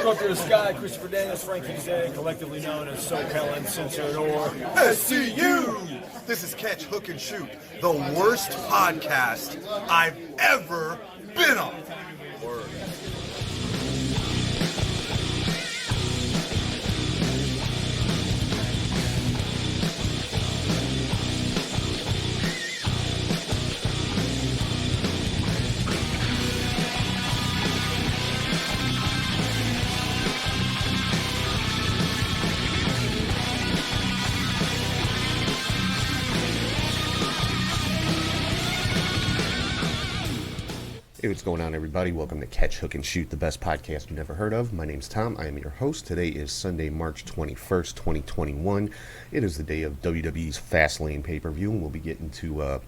Up to the sky, Christopher Daniels, Frankie Zay, collectively known as SoCal Uncensored or SCU. This is Catch, Hook, and Shoot, the worst podcast I've ever been on. Word. Hey, what's going on, everybody? Welcome to Catch, Hook, and Shoot, the best podcast you never heard of. My name's Tom. I am your host. Today is Sunday, March 21st, 2021. It is the day of WWE's Fastlane pay-per-view, and we'll be getting to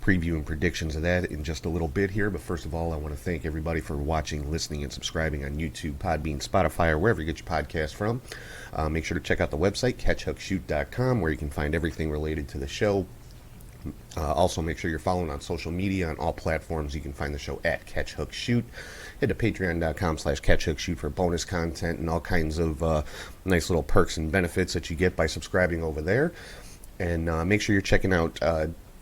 preview and predictions of that in just a little bit here. But first of all, I want to thank everybody for watching, listening, and subscribing on YouTube, Podbean, Spotify, or wherever you get your podcast from. Make sure to check out the website, catchhookshoot.com, where you can find everything related to the show. Also, make sure you're following on social media on all platforms. You can find the show at Catch Hook Shoot. Head to patreon.com/CatchHookShoot for bonus content and all kinds of nice little perks and benefits that you get by subscribing over there. And make sure you're checking out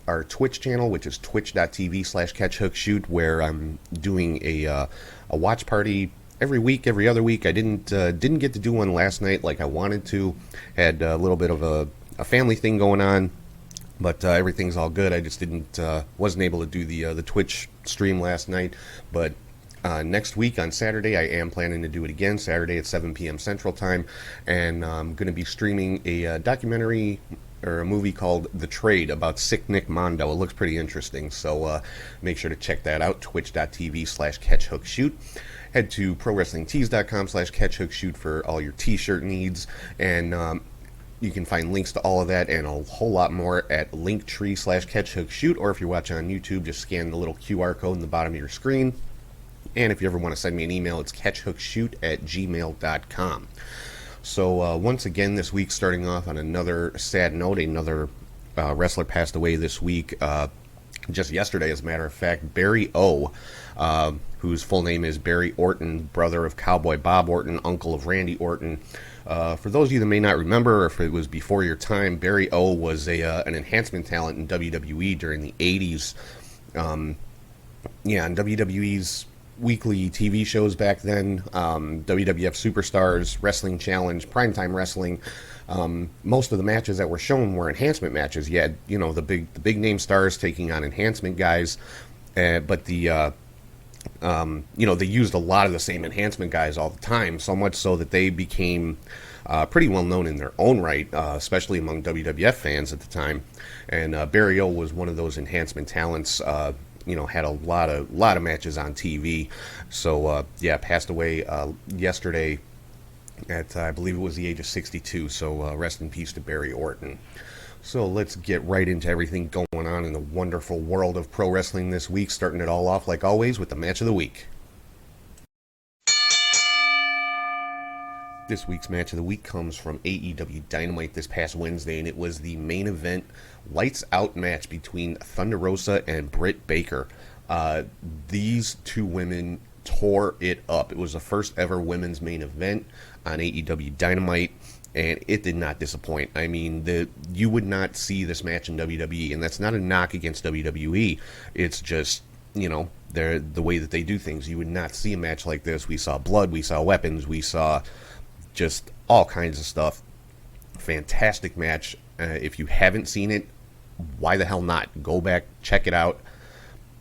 our Twitch channel, which is twitch.tv/CatchHookShoot, where I'm doing a watch party every week, every other week. I didn't get to do one last night like I wanted to. Had a little bit of a family thing going on. But everything's all good. I just wasn't able to do the Twitch stream last night. But next week on Saturday, I am planning to do it again. Saturday at 7 p.m. Central Time, and I'm going to be streaming a documentary or a movie called The Trade about Sick Nick Mondo. It looks pretty interesting, so make sure to check that out. Twitch.tv/CatchHookShoot. Head to ProWrestlingTees.com/CatchHookShoot for all your T-shirt needs, and you can find links to all of that and a whole lot more at linktree/CatchHookShoot, or if you're watching on YouTube, just scan the little QR code in the bottom of your screen. And if you ever want to send me an email, it's catchhookshoot@gmail.com. So once again, this week, starting off on another sad note, another wrestler passed away this week. Just yesterday, as a matter of fact, Barry O., whose full name is Barry Orton, brother of Cowboy Bob Orton, uncle of Randy Orton. For those of you that may not remember, or if it was before your time, Barry O was an enhancement talent in WWE during the 80s. On WWE's weekly TV shows back then, WWF Superstars, Wrestling Challenge, Primetime Wrestling. Most of the matches that were shown were enhancement matches. You had, the big name stars taking on enhancement guys, but they used a lot of the same enhancement guys all the time, so much so that they became pretty well known in their own right, especially among WWF fans at the time. And Barry O was one of those enhancement talents. Had a lot of matches on TV. So passed away yesterday at I believe it was the age of 62. So rest in peace to Barry Orton. So let's get right into everything going on in the wonderful world of pro wrestling this week, starting it all off, like always, with the match of the week. This week's match of the week comes from AEW Dynamite this past Wednesday, and it was the main event lights out match between Thunder Rosa and Britt Baker. These two women tore it up. It was the first ever women's main event on AEW Dynamite, and it did not disappoint. I mean, you would not see this match in WWE, and that's not a knock against WWE. It's just, the way that they do things. You would not see a match like this. We saw blood, we saw weapons, we saw just all kinds of stuff. Fantastic match. If you haven't seen it, why the hell not? Go back, check it out.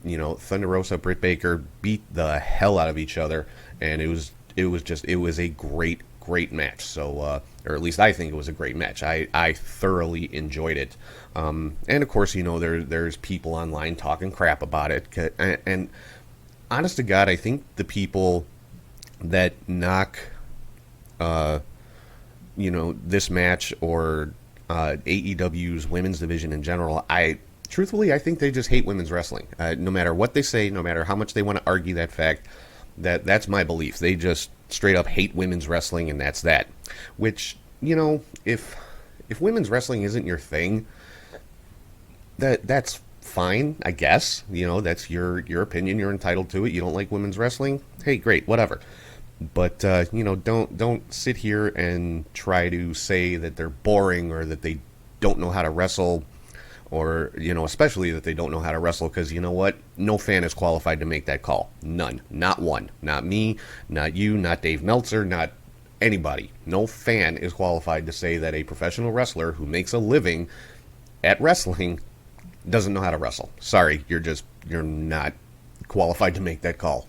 Thunder Rosa, Britt Baker beat the hell out of each other, and it was a great match. So, or at least I think it was a great match. I thoroughly enjoyed it. And of course, there's people online talking crap about it. And honest to God, I think the people that knock, this match or AEW's women's division in general, truthfully, I think they just hate women's wrestling. No matter what they say, no matter how much they want to argue that fact, that's my belief. They just straight up hate women's wrestling, and that's that. Which, if women's wrestling isn't your thing, that's fine, I guess. That's your opinion. You're entitled to it. You don't like women's wrestling? Hey, great, whatever. But don't sit here and try to say that they're boring or that they don't know how to wrestle, or especially that they don't know how to wrestle, because you know what? No fan is qualified to make that call. None, not one, not me, not you, not Dave Meltzer, not anybody. No fan is qualified to say that a professional wrestler who makes a living at wrestling doesn't know how to wrestle. Sorry, you're not qualified to make that call.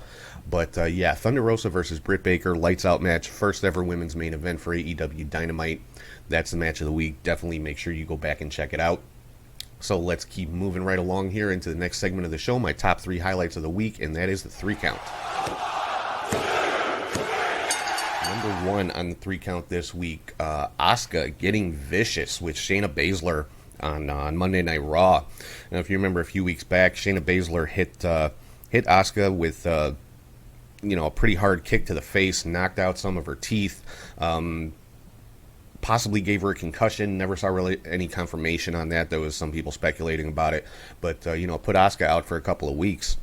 But Thunder Rosa versus Britt Baker, lights out match, first ever women's main event for AEW Dynamite. That's the match of the week. Definitely make sure you go back and check it out. So let's keep moving right along here into the next segment of the show, my top 3 highlights of the week, and that is the 3 count. Number 1 on the 3 count this week, Asuka getting vicious with Shayna Baszler on Monday Night Raw. Now, if you remember a few weeks back, Shayna Baszler hit Asuka with a pretty hard kick to the face, knocked out some of her teeth, possibly gave her a concussion. Never saw really any confirmation on that. There was some people speculating about it, but put Asuka out for a couple of weeks.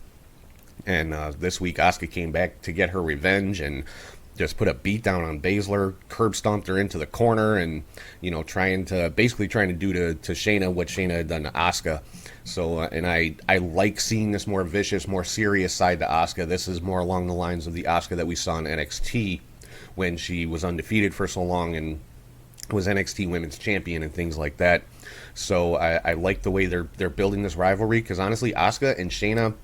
And this week, Asuka came back to get her revenge and just put a beat down on Baszler, curb stomped her into the corner, and trying to do to Shayna what Shayna had done to Asuka. So and I like seeing this more vicious, more serious side to Asuka. This is more along the lines of the Asuka that we saw in NXT when she was undefeated for so long and was NXT Women's Champion and things like that. So I like the way they're building this rivalry, because honestly, Asuka and Shayna,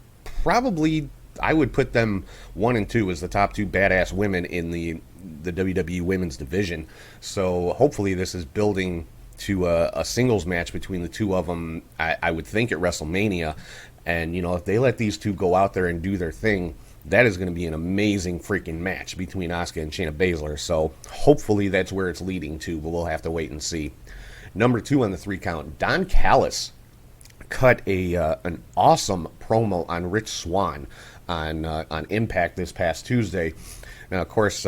probably I would put them 1 and 2 as the top 2 badass women in the WWE Women's division. So hopefully this is building to a singles match between the two of them, I would think at WrestleMania. And if they let these two go out there and do their thing, that is going to be an amazing freaking match between Asuka and Shayna Baszler. So hopefully that's where it's leading to, but we'll have to wait and see. Number 2 on the 3 count, Don Callis cut an awesome promo on Rich Swann on Impact this past Tuesday. Now, of course,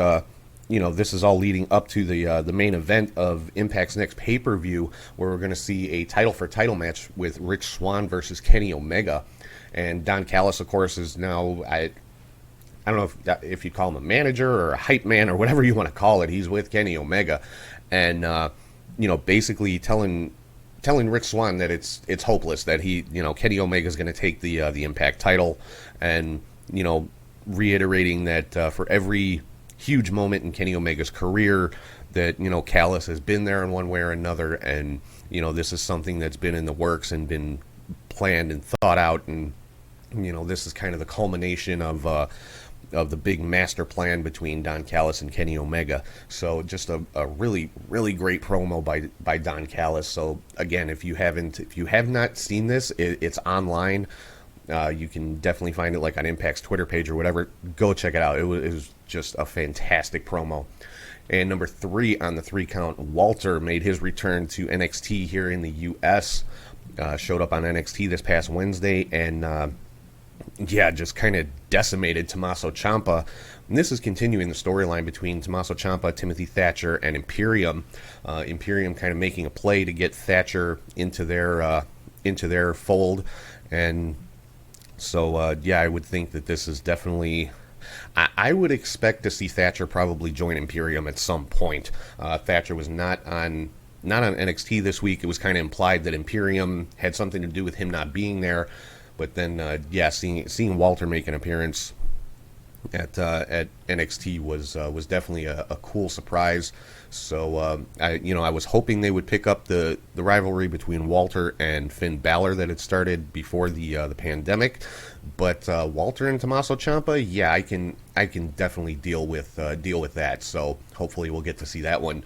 this is all leading up to the main event of Impact's next pay-per-view, where we're going to see a title match with Rich Swann versus Kenny Omega. And Don Callis, of course, is now, I don't know if you call him a manager or a hype man or whatever you want to call it. He's with Kenny Omega, and basically telling Rich Swann that it's hopeless, that Kenny Omega is going to take the Impact title, and reiterating that for every huge moment in Kenny Omega's career, that Callis has been there in one way or another, and this is something that's been in the works and been planned and thought out, and this is kind of the culmination of the big master plan between Don Callis and Kenny Omega. So just a really, really great promo by Don Callis. So again, if you have not seen this, it's online. You can definitely find it like on Impact's Twitter page or whatever. Go check it out. It was just a fantastic promo. And number 3 on the 3 count, Walter made his return to NXT here in the U.S. Showed up on NXT this past Wednesday, and just kind of decimated Tommaso Ciampa. And this is continuing the storyline between Tommaso Ciampa, Timothy Thatcher, and Imperium. Imperium kind of making a play to get Thatcher into their fold, and so I would think that this is definitely. I would expect to see Thatcher probably join Imperium at some point. Thatcher was not on NXT this week. It was kind of implied that Imperium had something to do with him not being there. But then, seeing Walter make an appearance at NXT was definitely a cool surprise. So I was hoping they would pick up the rivalry between Walter and Finn Balor that had started before the pandemic. But Walter and Tommaso Ciampa, I can definitely deal with that. So hopefully we'll get to see that one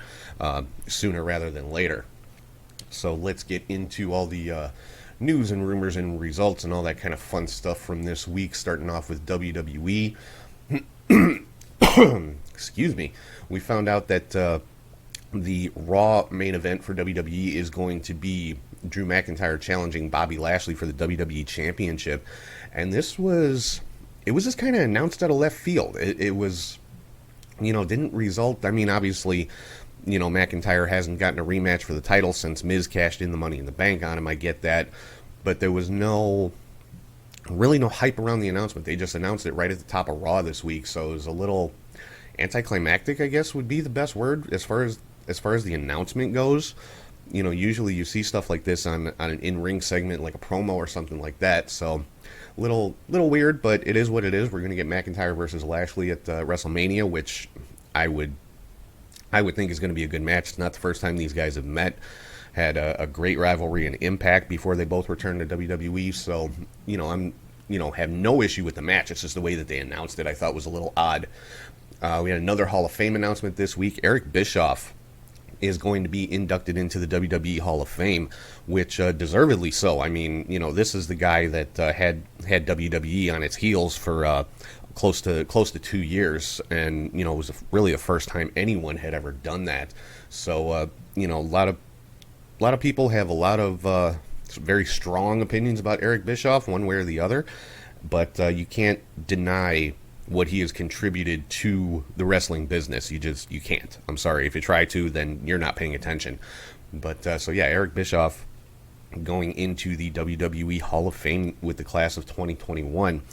sooner rather than later. So let's get into all the news and rumors and results and all that kind of fun stuff from this week, starting off with WWE. Excuse me. We found out that the Raw main event for WWE is going to be Drew McIntyre challenging Bobby Lashley for the WWE Championship. And it was just kind of announced out of left field. It was, didn't result. I mean, obviously, McIntyre hasn't gotten a rematch for the title since Miz cashed in the Money in the Bank on him. I get that. But there was really no hype around the announcement. They just announced it right at the top of Raw this week. So it was a little anticlimactic, I guess, would be the best word as far as the announcement goes. You know, usually you see stuff like this on an in-ring segment, like a promo or something like that. So, little weird, but it is what it is. We're going to get McIntyre versus Lashley at WrestleMania, which I would think is going to be a good match. It's not the first time these guys have met. Had a great rivalry and Impact before they both returned to WWE. So, you know, have no issue with the match. It's just the way that they announced it I thought was a little odd. We had another Hall of Fame announcement this week. Eric Bischoff is going to be inducted into the WWE Hall of Fame, which deservedly so. I mean, you know, this is the guy that had WWE on its heels for close to 2 years, and you know, it was really the first time anyone had ever done that. So you know, a lot of people have a lot of very strong opinions about Eric Bischoff, one way or the other, but you can't deny what he has contributed to the wrestling business. You can't. I'm sorry. If you try to, then you're not paying attention. But so yeah, Eric Bischoff going into the WWE Hall of Fame with the class of 2021.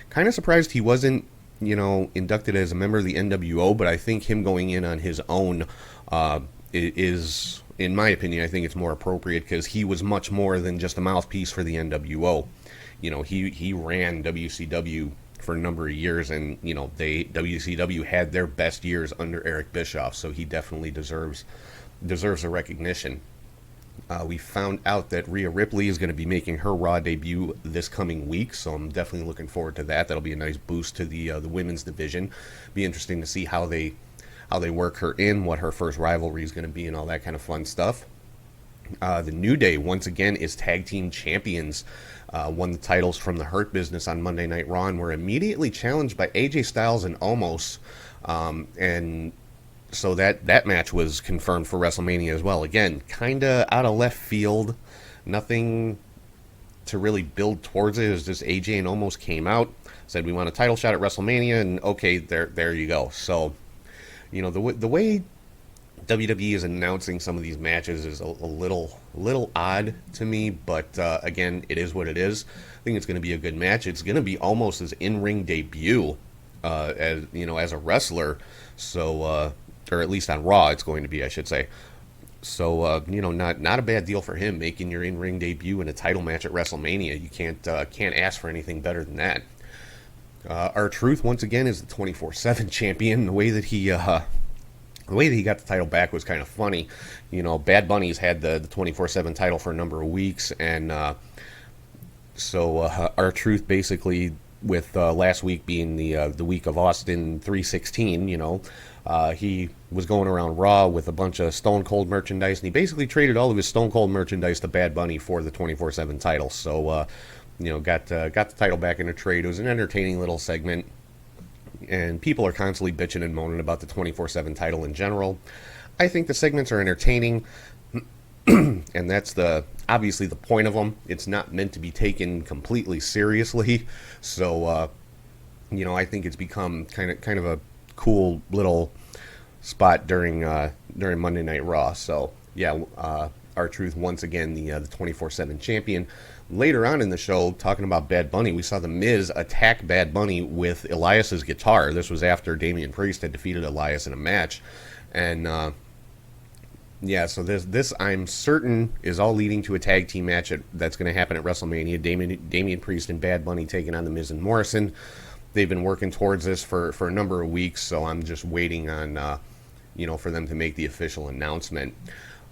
Kind of surprised he wasn't, you know, inducted as a member of the NWO, but I think him going in on his own is, in my opinion, I think it's more appropriate because he was much more than just a mouthpiece for the NWO. You know, he ran WCW for a number of years, and you know, WCW had their best years under Eric Bischoff, so he definitely deserves a recognition. We found out that Rhea Ripley is going to be making her Raw debut this coming week, so I'm definitely looking forward to that. That'll be a nice boost to the women's division. Be interesting to see how they work her in, what her first rivalry is going to be, and all that kind of fun stuff. The New Day once again is tag team champions. Won the titles from the Hurt Business on Monday Night Raw and were immediately challenged by AJ Styles and Omos, and so that match was confirmed for WrestleMania as well. Again, kind of out of left field, nothing to really build towards it. It was just AJ and Omos came out, said we want a title shot at WrestleMania, and okay, there you go. So, you know, the way WWE is announcing some of these matches is a little odd to me, but again, it is what it is. I think it's going to be a good match. It's going to be almost his in-ring debut, as you know, as a wrestler. So, or at least on Raw, it's going to be, I should say. So, you know, not a bad deal for him making your in-ring debut in a title match at WrestleMania. You can't ask for anything better than that. R-Truth once again is the 24/7 champion. The way that he got the title back was kind of funny. You know, Bad Bunny's had the 24/7 title for a number of weeks, and so R-Truth basically, with last week being the week of Austin 316, you know, he was going around Raw with a bunch of Stone Cold merchandise, and he basically traded all of his Stone Cold merchandise to Bad Bunny for the 24/7 title. So, you know, got the title back in a trade. It was an entertaining little segment. And people are constantly bitching and moaning about the 24/7 title in general. I think the segments are entertaining, and that's obviously the point of them. It's not meant to be taken completely seriously, so you know, I think it's become kind of a cool little spot during Monday Night Raw. So yeah, R-Truth once again the 24/7 champion. Later on in the show, talking about Bad Bunny, we saw The Miz attack Bad Bunny with Elias's guitar. This was after Damian Priest had defeated Elias in a match. And, yeah, so this I'm certain is all leading to a tag team match that's going to happen at WrestleMania. Damian Priest and Bad Bunny taking on The Miz and Morrison. They've been working towards this for a number of weeks, so I'm just waiting on, you know, for them to make the official announcement.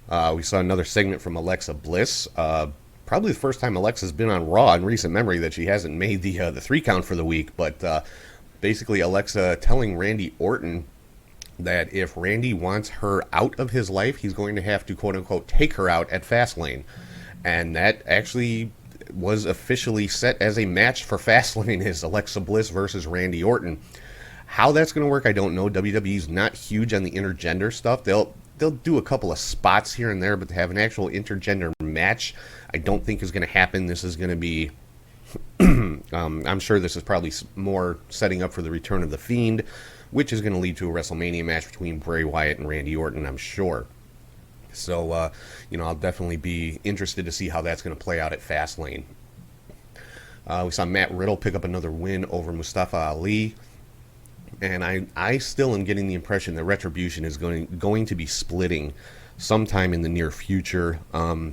We saw another segment from Alexa Bliss. Probably the first time Alexa's been on Raw in recent memory that she hasn't made the 3 count for the week, but basically Alexa telling Randy Orton that if Randy wants her out of his life, he's going to have to, quote-unquote, take her out at Fastlane. And that actually was officially set as a match for Fastlane, is Alexa Bliss versus Randy Orton. How that's going to work, I don't know. WWE's not huge on the intergender stuff. They'll do a couple of spots here and there, but to have an actual intergender match, I don't think is going to happen. This is going to be, I'm sure this is probably more setting up for the return of The Fiend, which is going to lead to a WrestleMania match between Bray Wyatt and Randy Orton, I'm sure. So, you know, I'll definitely be interested to see how that's going to play out at Fastlane. We saw Matt Riddle pick up another win over Mustafa Ali. and I still am getting the impression that Retribution is going to be splitting sometime in the near future,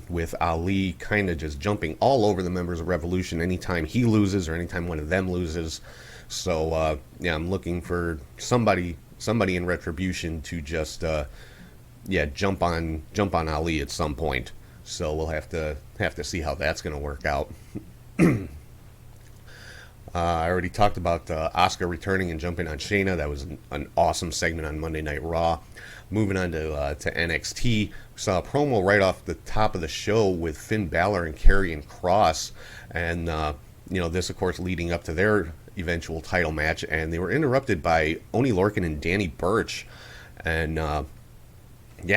with Ali kind of just jumping all over the members of Revolution anytime he loses or anytime one of them loses. So yeah, I'm looking for somebody in Retribution to just jump on Ali at some point. So we'll have to see how that's going to work out. I already talked about Asuka returning and jumping on Shayna. That was an awesome segment on Monday Night Raw. Moving on to NXT, we saw a promo right off the top of the show with Finn Balor and Karrion Kross, and this of course leading up to their eventual title match, and they were interrupted by Oney Lorcan and Danny Burch, and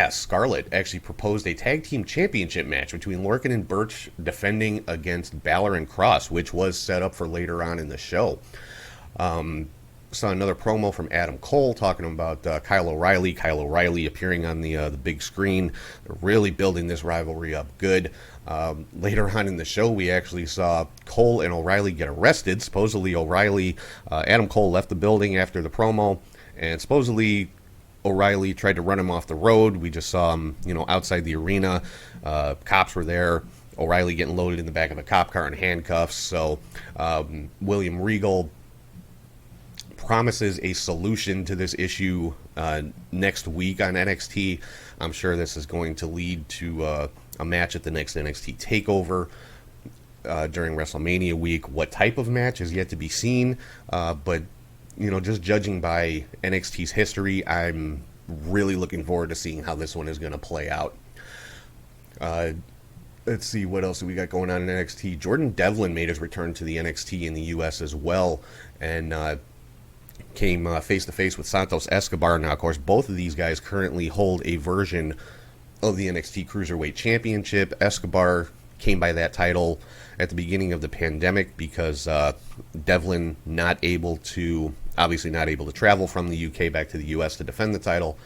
Scarlett actually proposed a tag team championship match between Lorcan and Burch defending against Balor and Kross, which was set up for later on in the show. Saw another promo from Adam Cole talking about Kyle O'Reilly. Kyle O'Reilly appearing on the big screen. They're really building this rivalry up good. Later on in the show, we actually saw Cole and O'Reilly get arrested. Supposedly Adam Cole left the building after the promo, and supposedly O'Reilly tried to run him off the road. We just saw him, outside the arena. Cops were there. O'Reilly getting loaded in the back of a cop car in handcuffs. So William Regal promises a solution to this issue next week on NXT. I'm sure this is going to lead to a match at the next NXT TakeOver during WrestleMania week. What type of match is yet to be seen, but just judging by NXT's history, I'm really looking forward to seeing how this one is going to play out. Let's see, what else we got going on in NXT. Jordan Devlin made his return to the NXT in the U.S. as well, and came face-to-face with Santos Escobar. Now, of course, both of these guys currently hold a version of the NXT Cruiserweight Championship. Escobar came by that title at the beginning of the pandemic because Devlin not able to travel from the UK back to the US to defend the title.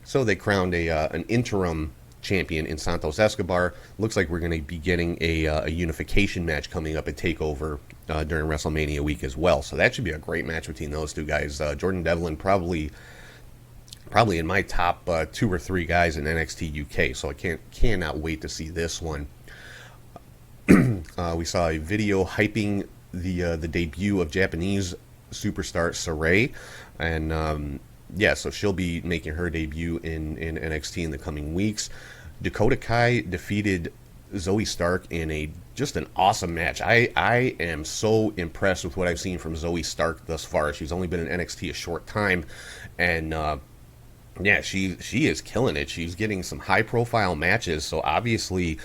So they crowned an interim champion in Santos Escobar. Looks like we're going to be getting a unification match coming up at TakeOver during WrestleMania week as well. So that should be a great match between those two guys. Jordan Devlin probably in my top 2 or 3 guys in NXT UK. So I cannot wait to see this one. We saw a video hyping the debut of Japanese superstar Sarai, and so she'll be making her debut in NXT in the coming weeks. Dakota Kai defeated Zoe Stark in just an awesome match. I am so impressed with what I've seen from Zoe Stark thus far. She's only been in NXT a short time, and she is killing it. She's getting some high profile matches, so obviously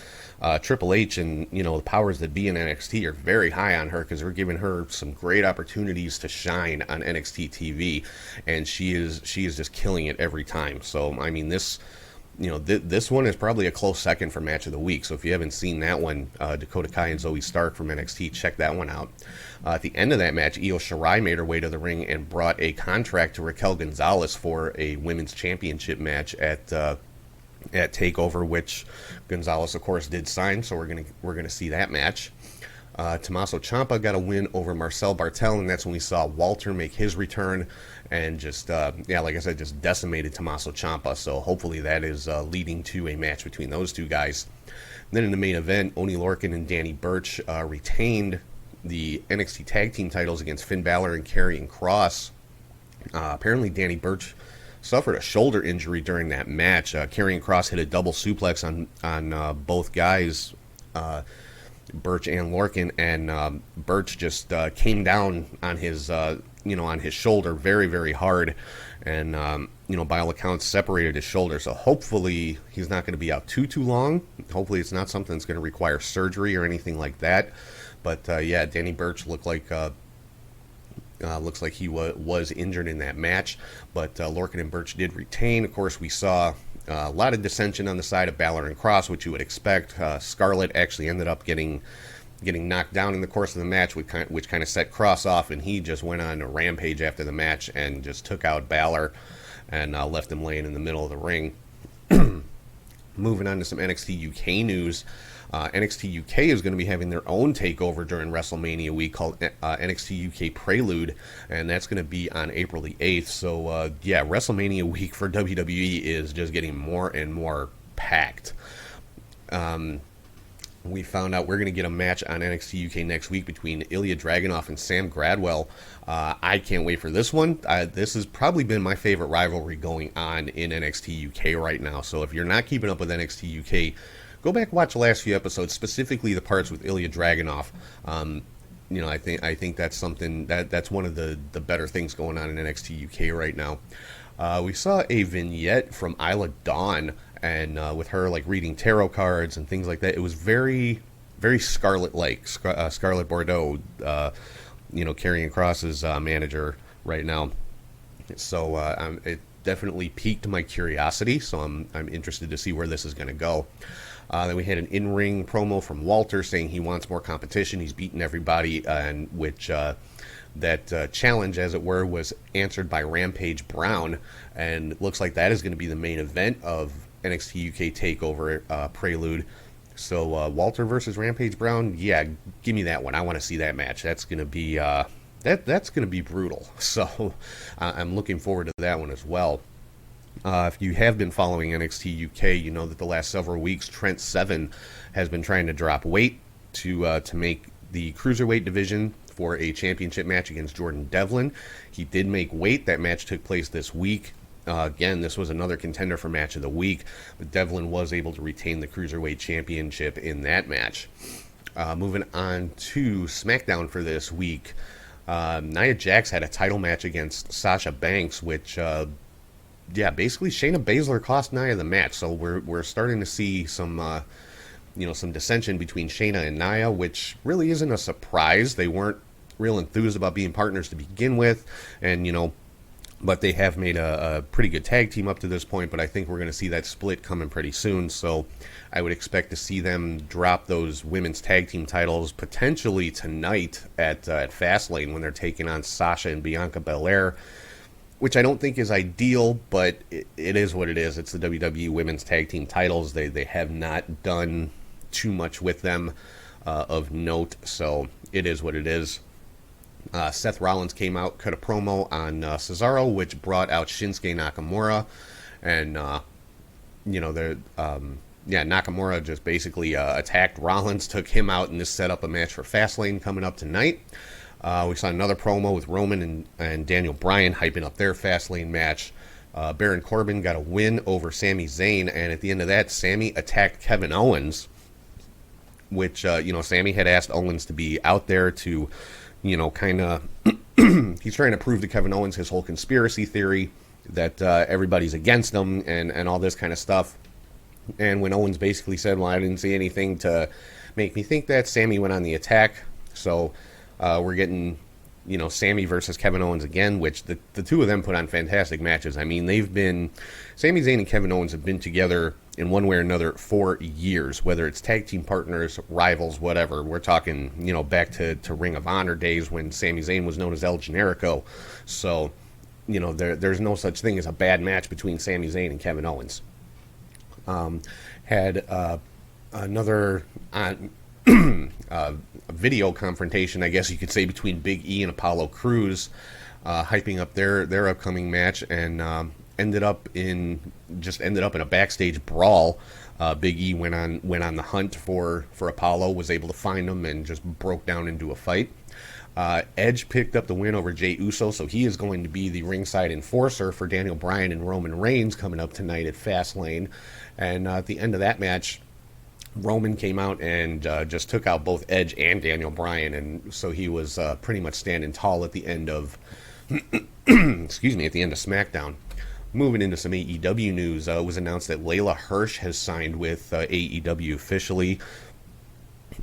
Triple H and the powers that be in NXT are very high on her because they're giving her some great opportunities to shine on NXT TV, and she is just killing it every time. So I mean, this one is probably a close second for match of the week. So if you haven't seen that one, Dakota Kai and Zoe Stark from NXT, check that one out. At the end of that match, Io Shirai made her way to the ring and brought a contract to Raquel Gonzalez for a women's championship match at TakeOver, which Gonzalez, of course, did sign. So we're gonna see that match. Tommaso Ciampa got a win over Marcel Bartel, and that's when we saw Walter make his return and just, like I said, just decimated Tommaso Ciampa. So hopefully that is leading to a match between those two guys. And then in the main event, Oney Lorcan and Danny Burch retained the NXT Tag Team titles against Finn Balor and Karrion Kross. Apparently Danny Burch suffered a shoulder injury during that match. Karrion Kross hit a double suplex on both guys, Burch and Lorcan, and Burch just came down on his shoulder very, very hard, and by all accounts separated his shoulder. So hopefully he's not going to be out too long. Hopefully it's not something that's going to require surgery or anything like that. But Danny Burch looked like looks like he was injured in that match, but Lorcan and Burch did retain. Of course, we saw a lot of dissension on the side of Balor and Kross, which you would expect. Scarlett actually ended up getting knocked down in the course of the match, which kind of set Kross off, and he just went on a rampage after the match and just took out Balor and left him laying in the middle of the ring. Moving on to some NXT UK news. NXT UK is going to be having their own takeover during WrestleMania week called NXT UK Prelude, and that's going to be on April the 8th. So, yeah, WrestleMania week for WWE is just getting more and more packed. We found out we're going to get a match on NXT UK next week between Ilya Dragunov and Sam Gradwell. I can't wait for this one. This has probably been my favorite rivalry going on in NXT UK right now. So if you're not keeping up with NXT UK, go back and watch the last few episodes, specifically the parts with Ilya Dragunov. I think that's something that's one of the better things going on in NXT UK right now. We saw a vignette from Isla Dawn, and with her like reading tarot cards and things like that. It was very, very Scarlet-like, Scarlet Bordeaux, Karrion Kross's manager right now. So it definitely piqued my curiosity. So I'm interested to see where this is going to go. Then we had an in-ring promo from Walter saying he wants more competition. He's beaten everybody, and which that challenge, as it were, was answered by Rampage Brown, and it looks like that is going to be the main event of NXT UK TakeOver Prelude. So Walter versus Rampage Brown, yeah, give me that one. I want to see that match. That's going to be that's going to be brutal. So I'm looking forward to that one as well. If you have been following NXT UK, you know that the last several weeks Trent Seven has been trying to drop weight to make the cruiserweight division for a championship match against Jordan Devlin. He did make weight. That match took place this week. Again, this was another contender for match of the week, but Devlin was able to retain the Cruiserweight Championship in that match. Moving on to SmackDown for this week, Nia Jax had a title match against Sasha Banks, which, basically Shayna Baszler cost Nia the match. So we're starting to see some dissension between Shayna and Nia, which really isn't a surprise. They weren't real enthused about being partners to begin with, and but they have made a pretty good tag team up to this point, but I think we're going to see that split coming pretty soon. So I would expect to see them drop those women's tag team titles potentially tonight at Fastlane when they're taking on Sasha and Bianca Belair, which I don't think is ideal, but it is what it is. It's the WWE women's tag team titles. They have not done too much with them of note, so it is what it is. Seth Rollins came out, cut a promo on Cesaro, which brought out Shinsuke Nakamura, and Nakamura just basically attacked Rollins, took him out, and this set up a match for Fastlane coming up tonight. We saw another promo with Roman and Daniel Bryan hyping up their Fastlane match. Baron Corbin got a win over Sami Zayn, and at the end of that, Sami attacked Kevin Owens, which Sami had asked Owens to be out there to kind of he's trying to prove to Kevin Owens his whole conspiracy theory that everybody's against him and all this kind of stuff. And when Owens basically said, well, I didn't see anything to make me think that, Sami went on the attack. So we're getting Sami versus Kevin Owens again, which the two of them put on fantastic matches. I mean, Sami Zayn and Kevin Owens have been together in one way or another for years, whether it's tag team partners, rivals, whatever. We're talking, back to Ring of Honor days when Sami Zayn was known as El Generico. So, there's no such thing as a bad match between Sami Zayn and Kevin Owens. Had another video confrontation, I guess you could say, between Big E and Apollo Crews, hyping up their upcoming match, and ended up in a backstage brawl. Big E went on the hunt for Apollo, was able to find him, and just broke down into a fight. Edge picked up the win over Jey Uso, so he is going to be the ringside enforcer for Daniel Bryan and Roman Reigns coming up tonight at Fastlane. And at the end of that match, Roman came out and just took out both Edge and Daniel Bryan, and so he was pretty much standing tall at the end of at the end of SmackDown. Moving into some AEW news, it was announced that Layla Hirsch has signed with AEW officially.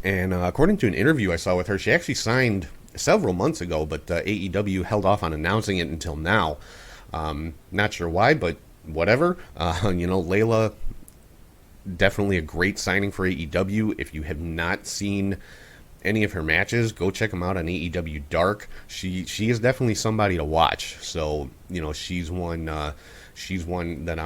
And according to an interview I saw with her, she actually signed several months ago, but AEW held off on announcing it until now. Not sure why, but whatever. Layla, definitely a great signing for AEW. If you have not seen any of her matches, go check them out on AEW Dark. She is definitely somebody to watch. So she's one that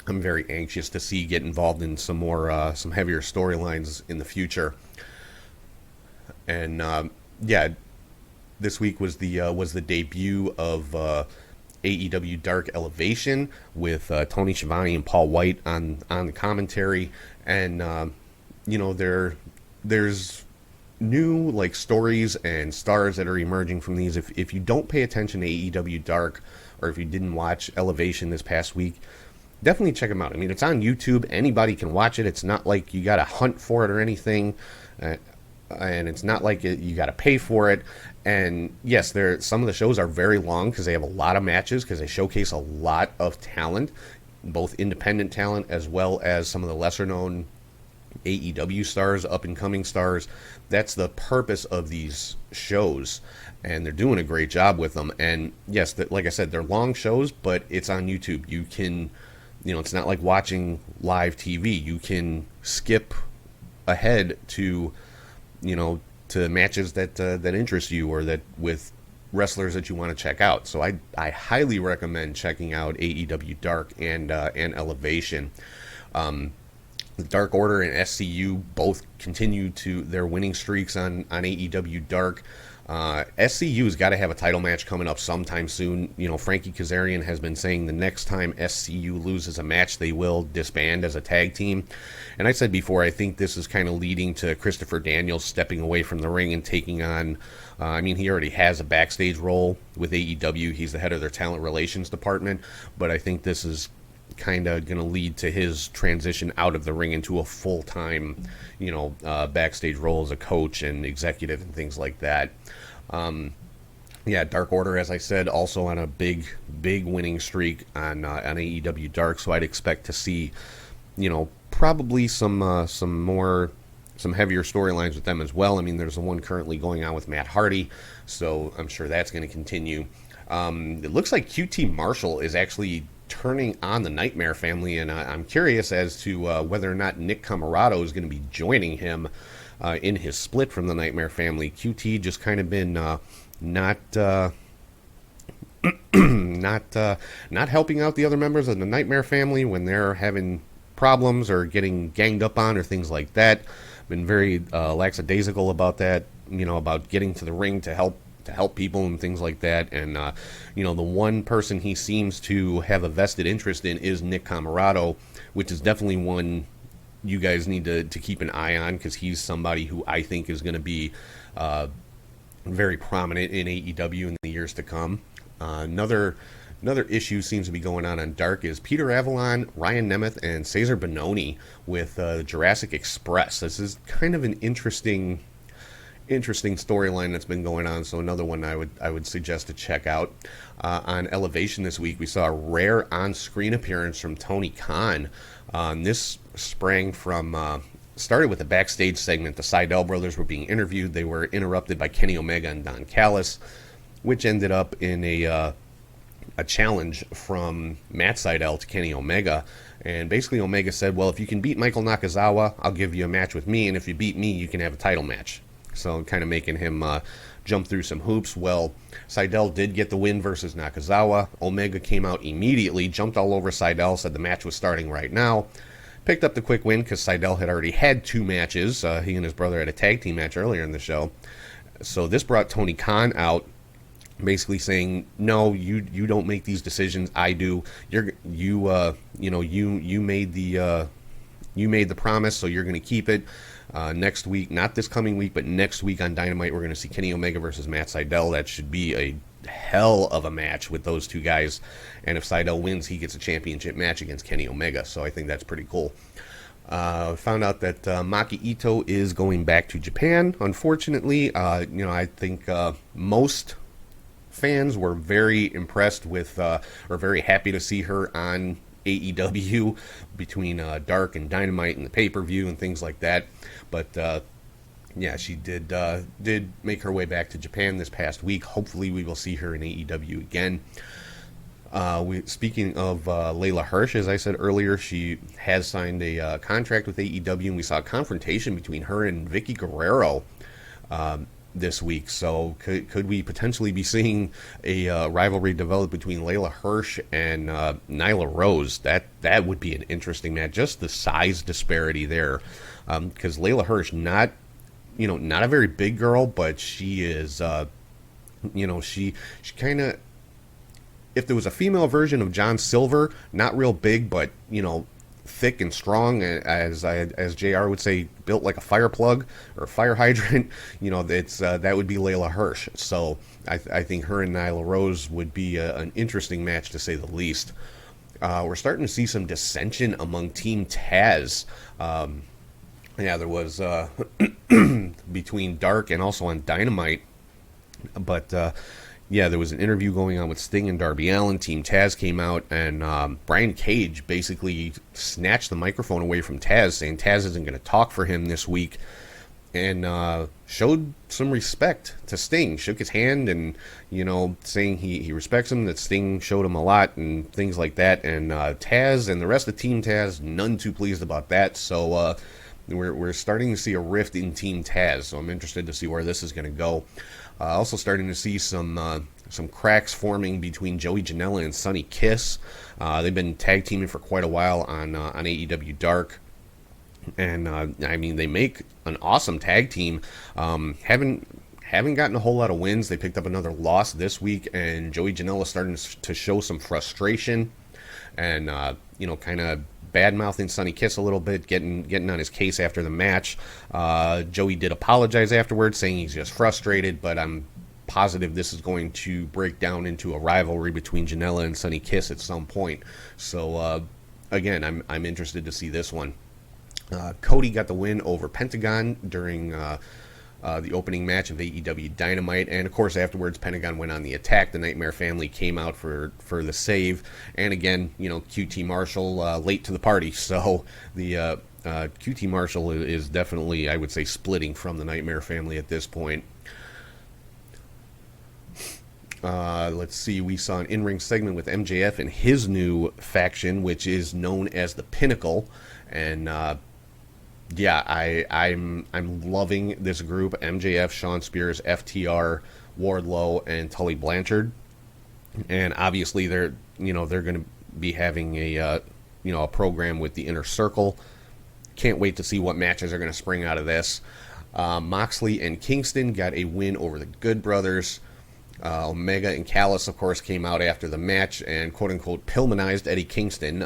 I'm very anxious to see get involved in some more, some heavier storylines in the future. And yeah, this week was the debut of AEW Dark Elevation with Tony Schiavone and Paul White on the commentary, and there's new like stories and stars that are emerging from these. If you don't pay attention to AEW Dark, or if you didn't watch Elevation this past week, definitely check them out. I mean, it's on YouTube. Anybody can watch it. It's not like you got to hunt for it or anything. And it's not like you got to pay for it. And yes, some of the shows are very long because they have a lot of matches, because they showcase a lot of talent, both independent talent as well as some of the lesser known AEW stars, up and coming stars. That's the purpose of these shows, and they're doing a great job with them. And yes, like I said, they're long shows, but it's on YouTube. You can, it's not like watching live TV. You can skip ahead to to matches that interest you, or that with wrestlers that you want to check out. So I highly recommend checking out AEW Dark and Elevation. The Dark Order and SCU both continue to their winning streaks on AEW Dark. SCU's got to have a title match coming up sometime soon. Frankie Kazarian has been saying the next time SCU loses a match, they will disband as a tag team. And I said before, I think this is kind of leading to Christopher Daniels stepping away from the ring and taking on, he already has a backstage role with AEW. He's the head of their talent relations department, but I think this is kind of going to lead to his transition out of the ring into a full-time, backstage role as a coach and executive and things like that. Dark Order, as I said, also on a big winning streak on AEW Dark, so I'd expect to see, probably some heavier storylines with them as well. I mean, there's the one currently going on with Matt Hardy, so I'm sure that's going to continue. It looks like QT Marshall is actually turning on the Nightmare Family, and I'm curious as to whether or not Nick Comoroto is going to be joining him in his split from the Nightmare Family. QT just kind of been not helping out the other members of the Nightmare Family when they're having problems or getting ganged up on or things like that. Been very lackadaisical about that, about getting to the ring to help people and things like that. And the one person he seems to have a vested interest in is Nick Comoroto, which is definitely one you guys need to keep an eye on, because he's somebody who I think is going to be very prominent in AEW in the years to come. Another issue seems to be going on Dark is Peter Avalon, Ryan Nemeth, and Cesar Bononi with Jurassic Express. This is kind of an interesting storyline that's been going on, so another one I would suggest to check out. On Elevation this week, we saw a rare on-screen appearance from Tony Khan. This sprang from started with a backstage segment. The Sydal brothers were being interviewed. They were interrupted by Kenny Omega and Don Callis, which ended up in a challenge from Matt Sydal to Kenny Omega. And basically Omega said, well, if you can beat Michael Nakazawa, I'll give you a match with me, and if you beat me, you can have a title match. So kind of making him jump through some hoops. Well, Sydal did get the win versus Nakazawa. Omega came out immediately, jumped all over Sydal, said the match was starting right now. Picked up the quick win because Sydal had already had 2 matches. He and his brother had a tag team match earlier in the show. So this brought Tony Khan out, basically saying, no, you don't make these decisions, I do. You made the promise, so you're going to keep it. Next week, not this coming week, but next week on Dynamite, we're going to see Kenny Omega versus Matt Sydal. That should be a hell of a match with those two guys. And if Sydal wins, he gets a championship match against Kenny Omega. So I think that's pretty cool. Found out that Maki Ito is going back to Japan. Unfortunately, I think most fans were very impressed with, or very happy to see her on AEW between Dark and Dynamite and the pay-per-view and things like that. But she did make her way back to Japan this past week. Hopefully we will see her in AEW again. Speaking of Layla Hirsch, as I said earlier, she has signed a contract with AEW, and we saw a confrontation between her and Vicky Guerrero this week. So could we potentially be seeing a rivalry develop between Layla Hirsch and Nyla Rose? That would be an interesting match. Just the size disparity there, because Layla Hirsch, not a very big girl, but she is, she kind of, if there was a female version of John Silver, not real big, but thick and strong, as JR would say, built like a fire plug or a fire hydrant. That would be Layla Hirsch. So I think her and Nyla Rose would be an interesting match, to say the least. We're starting to see some dissension among Team Taz. There was between Dark and also on Dynamite, but there was an interview going on with Sting and Darby Allin. Team Taz came out, and Brian Cage basically snatched the microphone away from Taz, saying Taz isn't going to talk for him this week, and showed some respect to Sting. Shook his hand and, saying he respects him, that Sting showed him a lot and things like that. And Taz and the rest of Team Taz, none too pleased about that. So we're starting to see a rift in Team Taz, so I'm interested to see where this is going to go. Also starting to see some cracks forming between Joey Janela and Sonny Kiss. They've been tag teaming for quite a while on AEW Dark, and they make an awesome tag team. Haven't gotten a whole lot of wins. They picked up another loss this week, and Joey Janela starting to show some frustration, and kind of bad-mouthing Sonny Kiss a little bit, getting on his case after the match. Joey did apologize afterwards, saying he's just frustrated, but I'm positive this is going to break down into a rivalry between Janela and Sonny Kiss at some point. So, again, I'm interested to see this one. Cody got the win over Pentagon during the opening match of AEW Dynamite, and of course afterwards Pentagon went on the attack. The Nightmare Family came out for the save, and again, QT Marshall late to the party. So the QT Marshall is definitely, I would say, splitting from the Nightmare Family at this point. Let's see, we saw an in-ring segment with MJF and his new faction, which is known as the Pinnacle, and I'm loving this group: MJF, Shawn Spears, FTR, Wardlow, and Tully Blanchard. And obviously they're going to be having a program with the Inner Circle. Can't wait to see what matches are going to spring out of this. Moxley and Kingston got a win over the Good Brothers. Omega and Callis, of course, came out after the match and quote-unquote Pillmanized Eddie Kingston.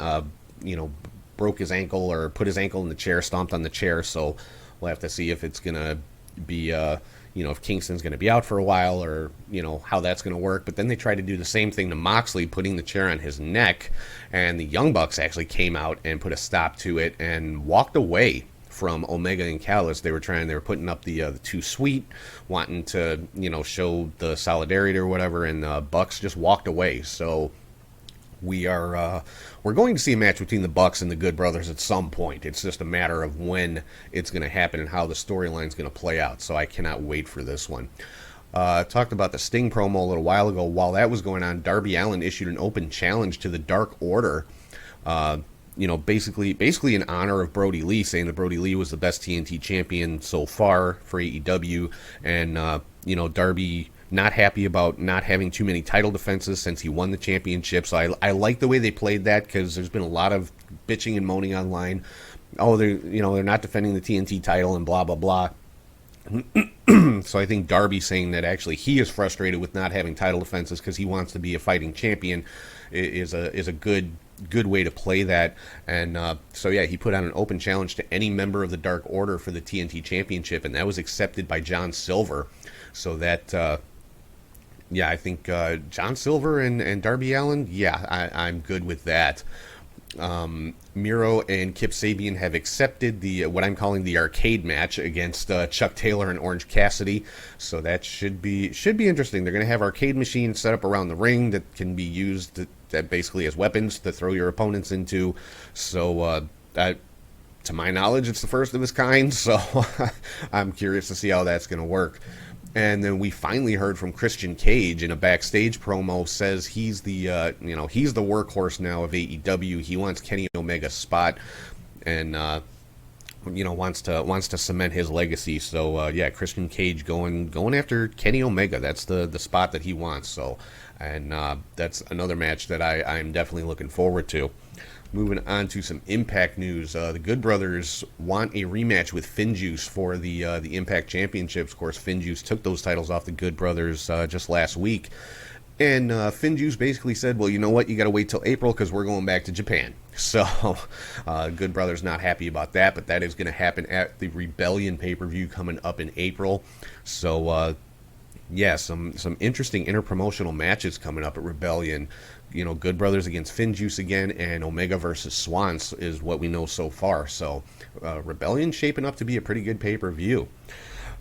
Broke his ankle or put his ankle in the chair, stomped on the chair. So we'll have to see if it's going to be, if Kingston's going to be out for a while, or, how that's going to work. But then they tried to do the same thing to Moxley, putting the chair on his neck. And the Young Bucks actually came out and put a stop to it and walked away from Omega and Callis. They were putting up the too sweet, wanting to, show the solidarity or whatever. And Bucks just walked away. So we're going to see a match between the Bucks and the Good Brothers at some point. It's just a matter of when it's going to happen and how the storyline's going to play out. So I cannot wait for this one. Talked about the Sting promo a little while ago. While that was going on, Darby Allin issued an open challenge to the Dark Order. Basically in honor of Brody Lee, saying that Brody Lee was the best TNT champion so far for AEW, and Darby not happy about not having too many title defenses since he won the championship. So I like the way they played that, because there's been a lot of bitching and moaning online. Oh, they're not defending the TNT title and blah blah blah. So I think Darby saying that actually he is frustrated with not having title defenses because he wants to be a fighting champion is a good way to play that. And he put out an open challenge to any member of the Dark Order for the TNT championship, and that was accepted by John Silver. So that I think John Silver and Darby Allin, I'm good with that. Miro and Kip Sabian have accepted what I'm calling the arcade match against Chuck Taylor and Orange Cassidy. So that should be interesting. They're going to have arcade machines set up around the ring that can be used that basically as weapons to throw your opponents into. So to my knowledge, it's the first of its kind. So I'm curious to see how that's going to work. And then we finally heard from Christian Cage in a backstage promo, says he's the he's the workhorse now of AEW. He wants Kenny Omega's spot, and wants to cement his legacy. So yeah, Christian Cage going after Kenny Omega. That's the spot that he wants. So, and that's another match that I'm definitely looking forward to. Moving on to some Impact news, the Good Brothers want a rematch with FinJuice for the Impact Championships. Of course, FinJuice took those titles off the Good Brothers just last week. And FinJuice basically said, well, you know what? You got to wait till April because we're going back to Japan. So Good Brothers not happy about that, but that is going to happen at the Rebellion pay-per-view coming up in April. So, yeah, some interesting interpromotional matches coming up at Rebellion. Good Brothers against FinJuice again, and Omega versus Swans is what we know so far. So Rebellion shaping up to be a pretty good pay-per-view.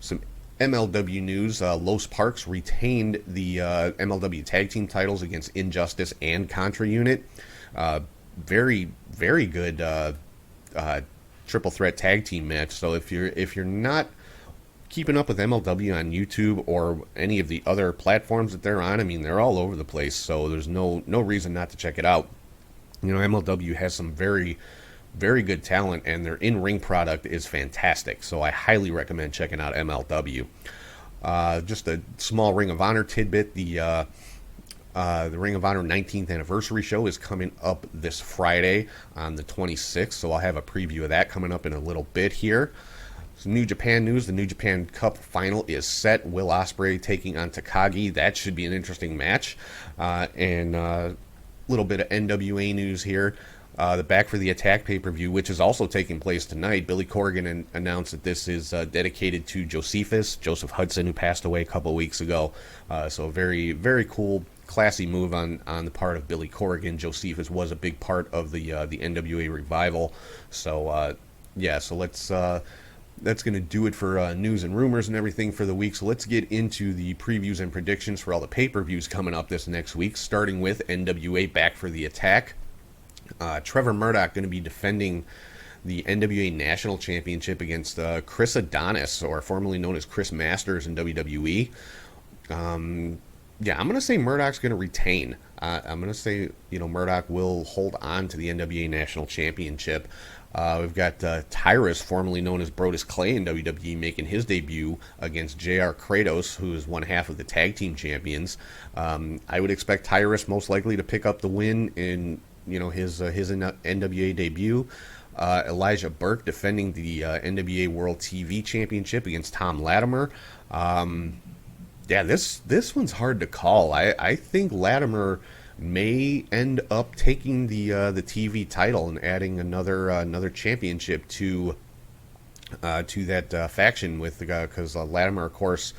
Some MLW news, Los Parks retained the MLW tag team titles against Injustice and Contra Unit. Very, very good triple threat tag team match. So if you're not keeping up with MLW on YouTube or any of the other platforms that they're on, I mean, they're all over the place. So there's no reason not to check it out. MLW has some very, very good talent, and their in-ring product is fantastic. So I highly recommend checking out MLW. Just a small Ring of Honor tidbit. The Ring of Honor 19th anniversary show is coming up this Friday on the 26th. So I'll have a preview of that coming up in a little bit here. Some New Japan news. The New Japan Cup final is set. Will Ospreay taking on Takagi. That should be an interesting match. And a little bit of NWA news here. The Back for the Attack pay-per-view, which is also taking place tonight. Billy Corgan announced that this is dedicated to Josephus, Joseph Hudson, who passed away a couple weeks ago. So a very, very cool, classy move on the part of Billy Corgan. Josephus was a big part of the NWA revival. So, yeah, so that's going to do it for news and rumors and everything for the week. So let's get into the previews and predictions for all the pay-per-views coming up this next week, starting with NWA Back for the Attack. Trevor Murdoch going to be defending the NWA National Championship against Chris Adonis, or formerly known as Chris Masters in WWE. Yeah, I'm going to say Murdoch's going to retain. I'm going to say, Murdoch will hold on to the NWA National Championship. We've got Tyrus, formerly known as Brodus Clay in WWE, making his debut against JR Kratos, who is one half of the tag team champions. I would expect Tyrus most likely to pick up the win in his NWA debut. Elijah Burke defending the NWA World TV Championship against Tom Latimer. Yeah, this one's hard to call. I think Latimer may end up taking the TV title and adding another championship to that faction with because Latimer, of course,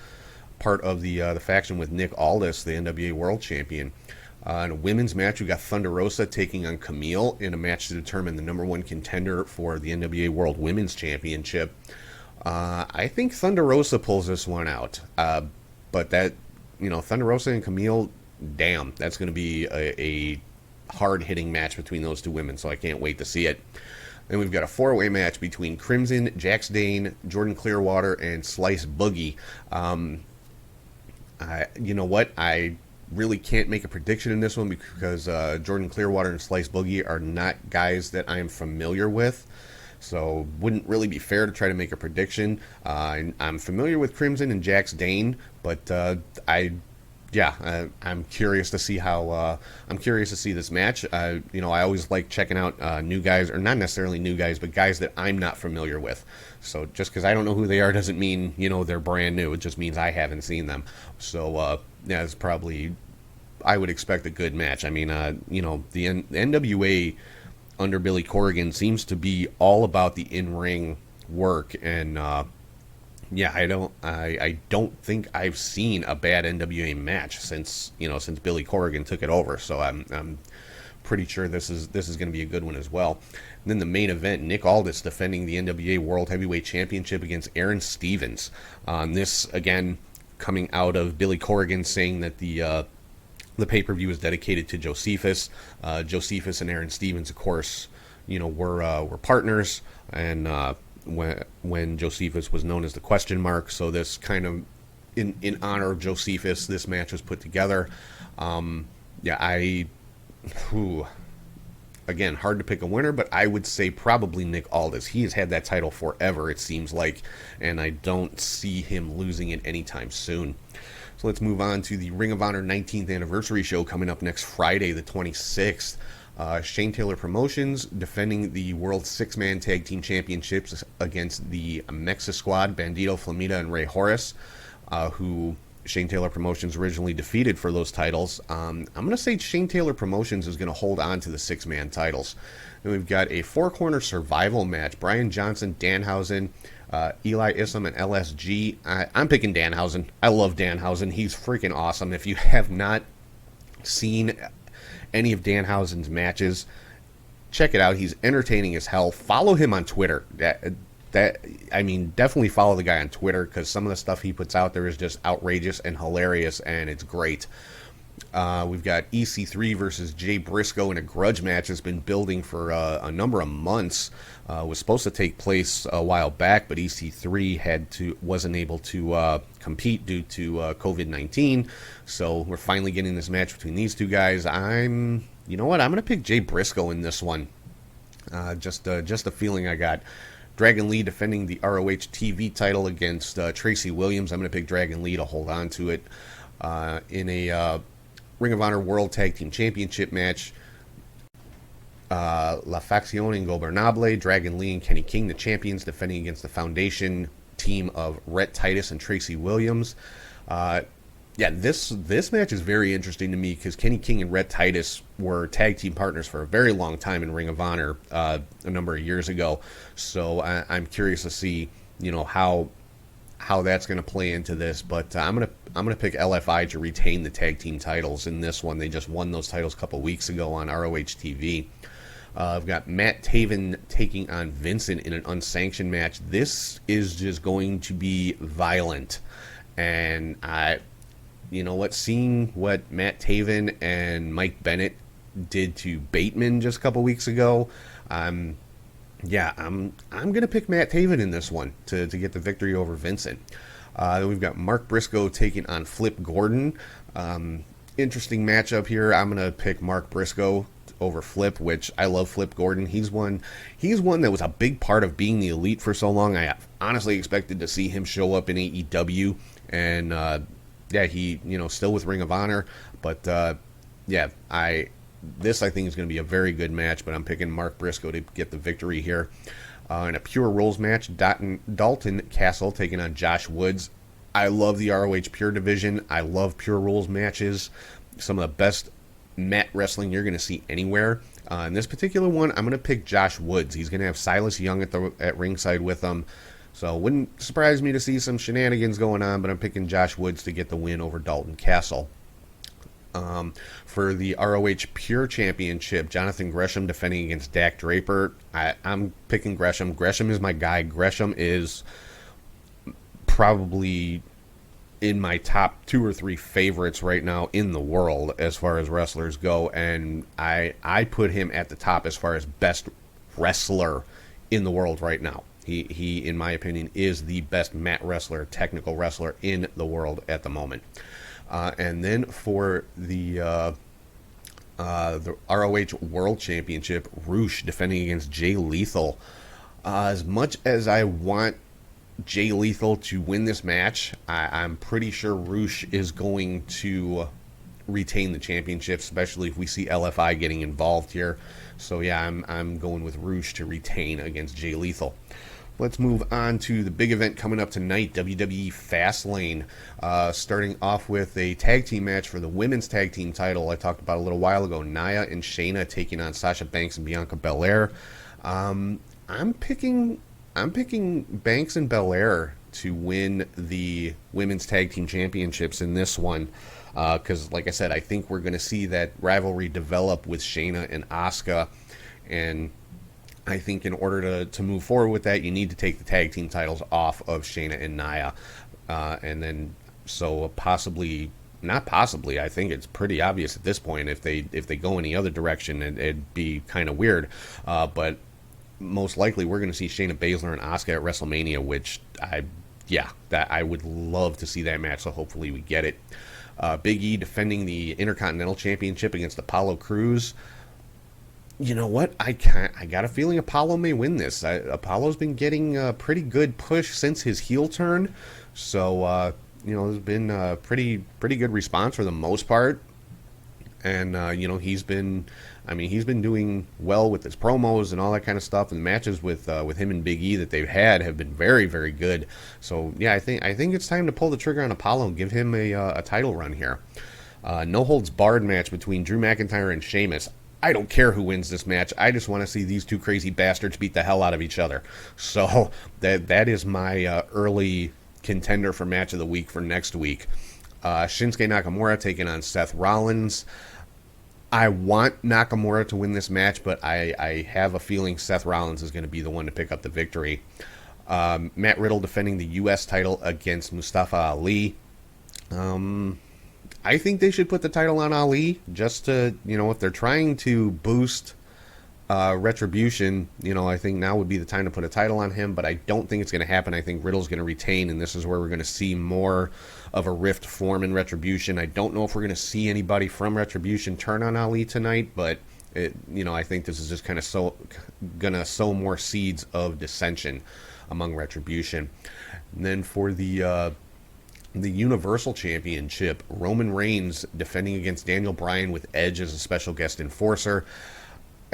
part of the faction with Nick Aldis, the NWA World Champion. In a women's match, we got Thunder Rosa taking on Camille in a match to determine the number one contender for the NWA World Women's Championship. I think Thunder Rosa pulls this one out, but that Thunder Rosa and Camille, damn, that's going to be a hard-hitting match between those two women, so I can't wait to see it. Then we've got a four-way match between Crimson, Jax Dane, Jordan Clearwater, and Slice Boogie. You know what? I really can't make a prediction in this one because Jordan Clearwater and Slice Boogie are not guys that I am familiar with. So wouldn't really be fair to try to make a prediction. I'm familiar with Crimson and Jax Dane, but I'm curious to see how. I'm curious to see this match. I always like checking out new guys, or not necessarily new guys, but guys that I'm not familiar with. So just because I don't know who they are doesn't mean they're brand new. It just means I haven't seen them. So yeah, it's probably, I would expect a good match. I mean, the NWA under Billy Corgan seems to be all about the in-ring work, and yeah, I don't think I've seen a bad NWA match since Billy Corgan took it over. So I'm pretty sure this is going to be a good one as well. And then the main event, Nick Aldis defending the NWA World Heavyweight Championship against Aaron Stevens. This again coming out of Billy Corgan saying that the pay-per-view is dedicated to Josephus. Josephus and Aaron Stevens, of course, were partners, and when Josephus was known as the Question Mark. So this kind of in honor of Josephus, this match was put together. Yeah, again, hard to pick a winner, but I would say probably Nick Aldis. He has had that title forever, it seems like, and I don't see him losing it anytime soon. So let's move on to the Ring of Honor 19th anniversary show coming up next Friday, the 26th. Shane Taylor Promotions defending the World Six-Man Tag Team Championships against the Mexa Squad, Bandito, Flamita, and Ray Horace, who Shane Taylor Promotions originally defeated for those titles. I'm going to say Shane Taylor Promotions is going to hold on to the six-man titles. Then we've got a four-corner survival match. Brian Johnson, Danhausen, Eli Isom, and LSG. I'm picking Danhausen. I love Danhausen. He's freaking awesome. If you have not seen any of Danhausen's matches, check it out. He's entertaining as hell. Follow him on Twitter. Definitely follow the guy on Twitter, because some of the stuff he puts out there is just outrageous and hilarious, and it's great. We've got EC3 versus Jay Briscoe in a grudge match that's been building for a number of months. Was supposed to take place a while back, but EC3 wasn't able to compete due to COVID-19. So we're finally getting this match between these two guys. I'm going to pick Jay Briscoe in this one. Just a feeling I got. Dragon Lee defending the ROH TV title against Tracy Williams. I'm going to pick Dragon Lee to hold on to it. In a Ring of Honor World Tag Team Championship match, La Facción Ingobernable, Dragon Lee and Kenny King, the champions, defending against the Foundation team of Rhett Titus and Tracy Williams. This match is very interesting to me, because Kenny King and Rhett Titus were tag team partners for a very long time in Ring of Honor a number of years ago. So I'm curious to see, how that's going to play into this. But I'm gonna pick LFI to retain the tag team titles in this one. They just won those titles a couple weeks ago on ROH TV. I've got Matt Taven taking on Vincent in an unsanctioned match. This is just going to be violent, and seeing what Matt Taven and Mike Bennett did to Bateman just a couple weeks ago, I'm gonna pick Matt Taven in this one to get the victory over Vincent. Then we've got Mark Briscoe taking on Flip Gordon. Interesting matchup here. I'm gonna pick Mark Briscoe over Flip, which I love Flip Gordon. He's one that was a big part of being the Elite for so long. I honestly expected to see him show up in AEW, and he still with Ring of Honor, but I think is going to be a very good match, but I'm picking Mark Briscoe to get the victory here. In a Pure Rules match, Dalton Castle taking on Josh Woods. I love the ROH Pure division. I love Pure Rules matches. Some of the best mat wrestling you're going to see anywhere. In this particular one, I'm going to pick Josh Woods. He's going to have Silas Young at ringside with him. So it wouldn't surprise me to see some shenanigans going on, but I'm picking Josh Woods to get the win over Dalton Castle. For the ROH Pure Championship, Jonathan Gresham defending against Dak Draper. I'm picking Gresham. Gresham is my guy. Gresham is probably in my top 2 or 3 favorites right now in the world as far as wrestlers go, and I put him at the top as far as best wrestler in the world right now. He, in my opinion, is the best mat wrestler, technical wrestler in the world at the moment. And then for the ROH World Championship, Roosh defending against Jay Lethal. As much as I want Jay Lethal to win this match, I'm pretty sure Roosh is going to retain the championship, especially if we see LFI getting involved here. So yeah, I'm going with Roosh to retain against Jay Lethal. Let's move on to the big event coming up tonight, WWE Fastlane. Starting off with a tag team match for the women's tag team title I talked about a little while ago. Nia and Shayna taking on Sasha Banks and Bianca Belair. I'm picking Banks and Belair to win the women's tag team championships in this one. Because, like I said, I think we're going to see that rivalry develop with Shayna and Asuka. And I think in order to move forward with that, you need to take the tag team titles off of Shayna and Nia. And then, so possibly, not possibly, I think it's pretty obvious at this point. If they go any other direction, it'd be kind of weird. But most likely we're going to see Shayna Baszler and Asuka at WrestleMania, which I would love to see that match, so hopefully we get it. Big E defending the Intercontinental Championship against Apollo Crews. you know what? I got a feeling Apollo may win this. Apollo's been getting a pretty good push since his heel turn, so there's been a pretty good response for the most part. And he's been doing well with his promos and all that kind of stuff. And matches with him and Big E that they've had have been very, very good. So yeah, I think it's time to pull the trigger on Apollo and give him a title run here. No holds barred match between Drew McIntyre and Sheamus. I don't care who wins this match. I just want to see these two crazy bastards beat the hell out of each other. So that is my early contender for match of the week for next week. Shinsuke Nakamura taking on Seth Rollins. I want Nakamura to win this match, but I have a feeling Seth Rollins is going to be the one to pick up the victory. Matt Riddle defending the U.S. title against Mustafa Ali. I think they should put the title on Ali just to, if they're trying to boost Retribution, I think now would be the time to put a title on him, but I don't think it's going to happen. I think Riddle's going to retain, and this is where we're going to see more of a rift form in Retribution. I don't know if we're going to see anybody from Retribution turn on Ali tonight, but I think this is just kind of going to sow more seeds of dissension among Retribution. And then for the Universal Championship, Roman Reigns defending against Daniel Bryan with Edge as a special guest enforcer.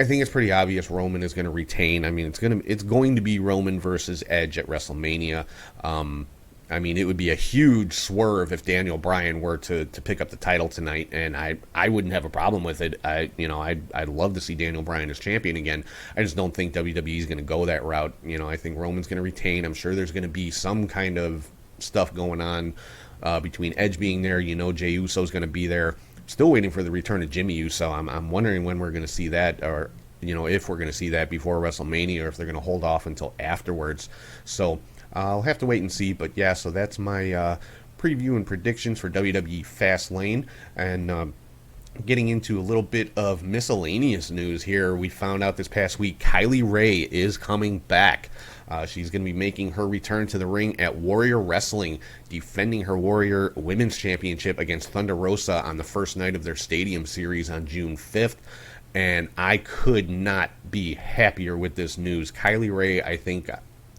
I think it's pretty obvious Roman is going to retain. I mean, it's going to be Roman versus Edge at WrestleMania. It would be a huge swerve if Daniel Bryan were to pick up the title tonight, and I wouldn't have a problem with it. I'd love to see Daniel Bryan as champion again. I just don't think WWE is going to go that route. I think Roman's going to retain. I'm sure there's going to be some kind of stuff going on between Edge being there. Jey Uso's going to be there. Still waiting for the return of Jimmy Uso. I'm wondering when we're going to see that, or if we're going to see that before WrestleMania, or if they're going to hold off until afterwards. So I'll have to wait and see. But yeah, so that's my preview and predictions for WWE Fastlane. And getting into a little bit of miscellaneous news here, we found out this past week Kylie Rae is coming back. She's going to be making her return to the ring at Warrior Wrestling, defending her Warrior Women's Championship against Thunder Rosa on the first night of their Stadium Series on June 5th. And I could not be happier with this news. Kylie Rae, I think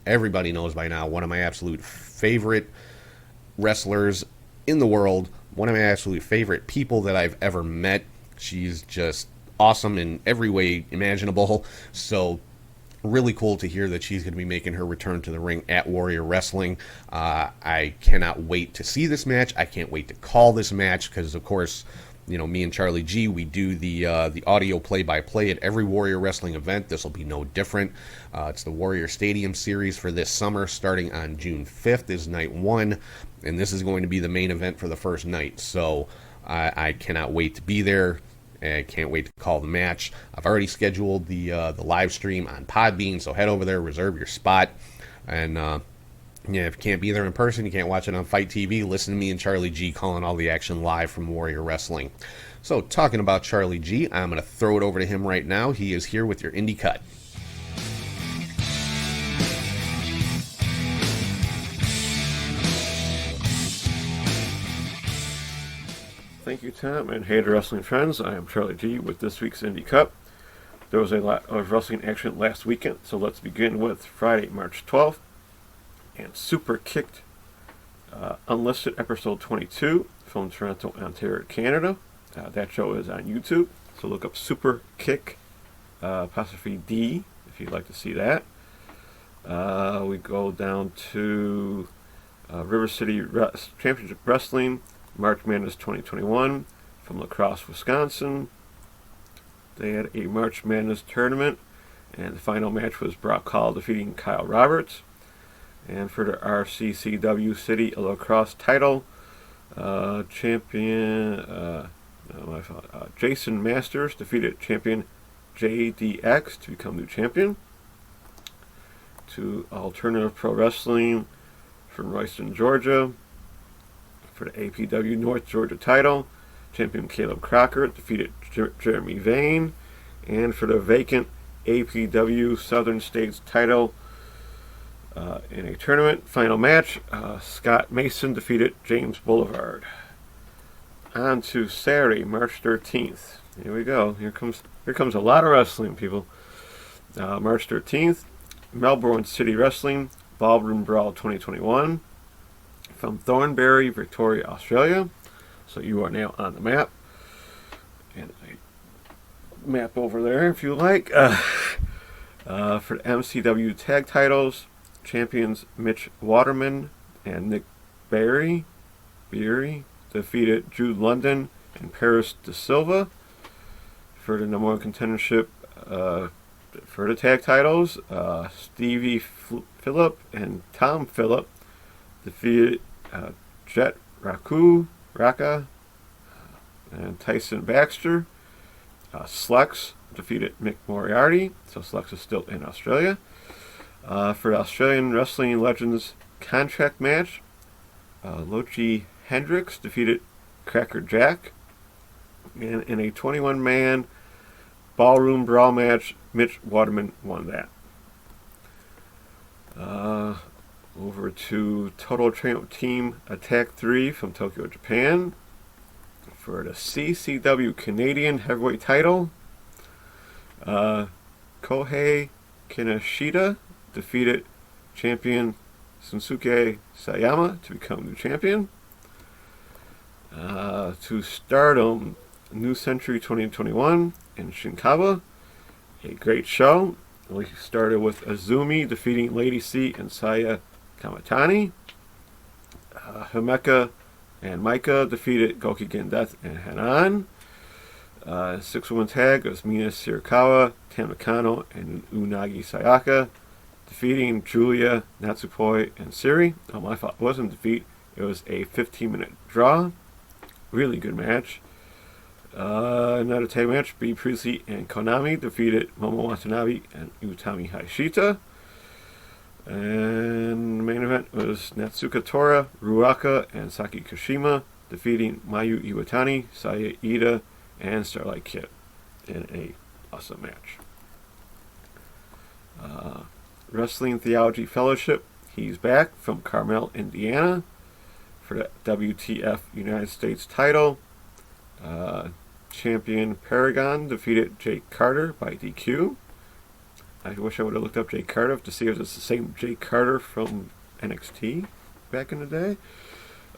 everybody knows by now, one of my absolute favorite wrestlers in the world, one of my absolute favorite people that I've ever met. She's just awesome in every way imaginable. So really cool to hear that she's going to be making her return to the ring at Warrior Wrestling. I cannot wait to see this match. I can't wait to call this match because, of course, me and Charlie G, we do the audio play-by-play at every Warrior Wrestling event. This will be no different. It's the Warrior Stadium Series for this summer, starting on June 5th is night 1, and this is going to be the main event for the first night. So I cannot wait to be there. I can't wait to call the match. I've already scheduled the live stream on Podbean, so head over there, reserve your spot. And if you can't be there in person, you can't watch it on Fight TV, listen to me and Charlie G calling all the action live from Warrior Wrestling. So talking about Charlie G, I'm going to throw it over to him right now. He is here with your Indie Cut. Thank you, Tom, and hey to wrestling friends. I am Charlie G with this week's Indie Cup. There was a lot of wrestling action last weekend, so let's begin with Friday, March 12th, and Super Kicked Unlisted Episode 22 from Toronto, Ontario, Canada. That show is on YouTube, so look up Super Kick apostrophe D if you'd like to see that. We go down to River City Championship Wrestling, March Madness 2021 from La Crosse, Wisconsin. They had a March Madness tournament, and the final match was Brock Hall defeating Kyle Roberts. And for the RCCW City La Crosse title, Jason Masters defeated champion JDX to become new champion. To Alternative Pro Wrestling from Royston, Georgia. For the APW North Georgia title, champion Caleb Crocker defeated Jeremy Vane. And for the vacant APW Southern States title in a tournament final match, Scott Mason defeated James Boulevard. On to Saturday, March 13th. Here we go. Here comes here comes a lot of wrestling, people. March 13th, Melbourne City Wrestling, Ballroom Brawl 2021. From Thornbury, Victoria, Australia. So you are now on the map. And a map over there if you like. For the MCW tag titles, champions Mitch Waterman and Nick Beery defeated Jude London and Paris De Silva. For the number one contendership, for the tag titles, Stevie Phillip and Tom Phillip defeated Jet Raka and Tyson Baxter. Slex defeated Mick Moriarty, so Slex is still in Australia. For the Australian Wrestling Legends contract match, Lochi Hendricks defeated Cracker Jack. And in a 21-man ballroom brawl match, Mitch Waterman won that. Over to Total Team Attack 3 from Tokyo, Japan. For the CCW Canadian Heavyweight title, Kohei Kinoshita defeated champion Sunsuke Sayama to become new champion. To Stardom New Century 2021 in Shinkawa. A great show. We started with Azumi defeating Lady C and Saya Kamatani. Himeka and Micah defeated Gokigen Death and Hanan. 6-woman tag was Mina Shirakawa, Tamakano, and Unagi Sayaka defeating Julia, Natsupoi, and Siri. Oh, my fault. It wasn't a defeat. It was a 15-minute draw. Really good match. Another tag match, B. Priestley and Konami defeated Momo Watanabe and Utami Hayashita. And the main event was Natsuka Tora, Ruaka, and Saki Kashima defeating Mayu Iwatani, Saya Ida, and Starlight Kid in a awesome match. Wrestling Theology Fellowship, he's back from Carmel, Indiana for the WTF United States title. Champion Paragon defeated Jake Carter by DQ. I wish I would have looked up Jake Carter to see if it's the same Jake Carter from NXT back in the day.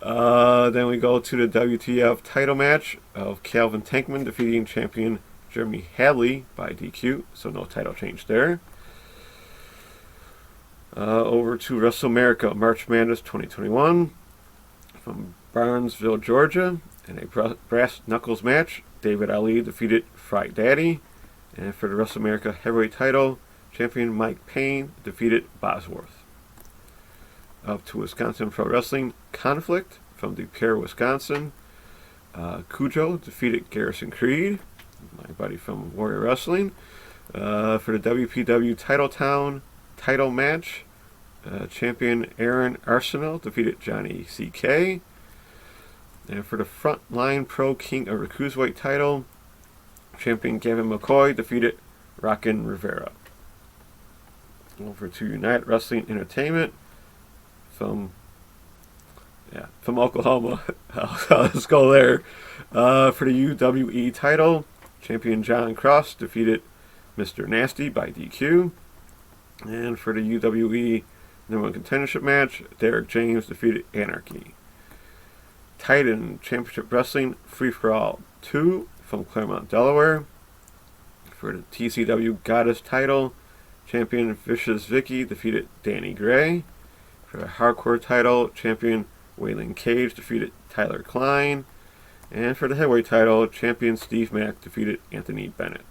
Then we go to the WTF title match of Calvin Tankman defeating champion Jeremy Hadley by DQ, so no title change there. Over to WrestleMerica March Madness 2021 from Barnesville, Georgia. In a brass knuckles match, David Ali defeated Fright Daddy. And for the WrestleMerica heavyweight title, champion Mike Payne defeated Bosworth. Up to Wisconsin Pro Wrestling Conflict from DePere, Wisconsin. Cujo defeated Garrison Creed, my buddy from Warrior Wrestling. For the WPW Titletown title match, champion Aaron Arsenal defeated Johnny CK. And for the Frontline Pro King of the Cruiserweight title, champion Gavin McCoy defeated Rockin' Rivera. Over to United Wrestling Entertainment from Oklahoma. Let's go there. For the UWE title, champion John Cross defeated Mr. Nasty by DQ. And for the UWE number one contendership match, Derek James defeated Anarchy. Titan Championship Wrestling Free For All 2 from Claremont, Delaware. For the TCW Goddess title, champion Vicious Vicky defeated Danny Gray. For the Hardcore title, champion Waylon Cage defeated Tyler Klein. And for the Heavyweight title, champion Steve Mack defeated Anthony Bennett.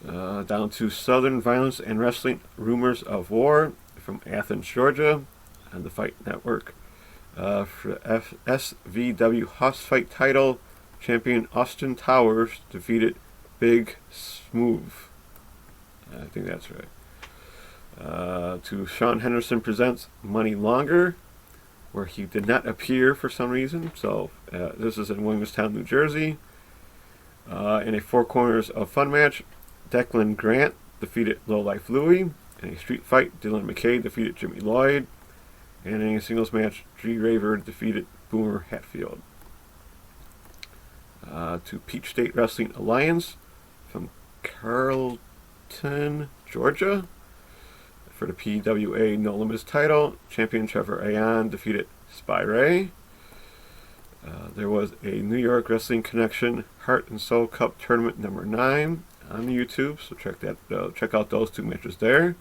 Down to Southern Violence and Wrestling Rumors of War from Athens, Georgia on the Fight Network. For the SVW Hoss Fight title, champion Austin Towers defeated Big Smooth. I think that's right. To Sean Henderson Presents Money Longer, where he did not appear for some reason. So this is in Williamstown, New Jersey. In a Four Corners of Fun match, Declan Grant defeated Lowlife Louie. In a street fight, Dylan McKay defeated Jimmy Lloyd. And in a singles match, G. Raver defeated Boomer Hatfield. to Peach State Wrestling Alliance from Carrollton, Georgia. For the PWA No Limits title, champion Trevor Ayon defeated Spy Ray. There was a New York Wrestling Connection Heart and Soul Cup Tournament number 9 on YouTube, so check out those 2 matches there.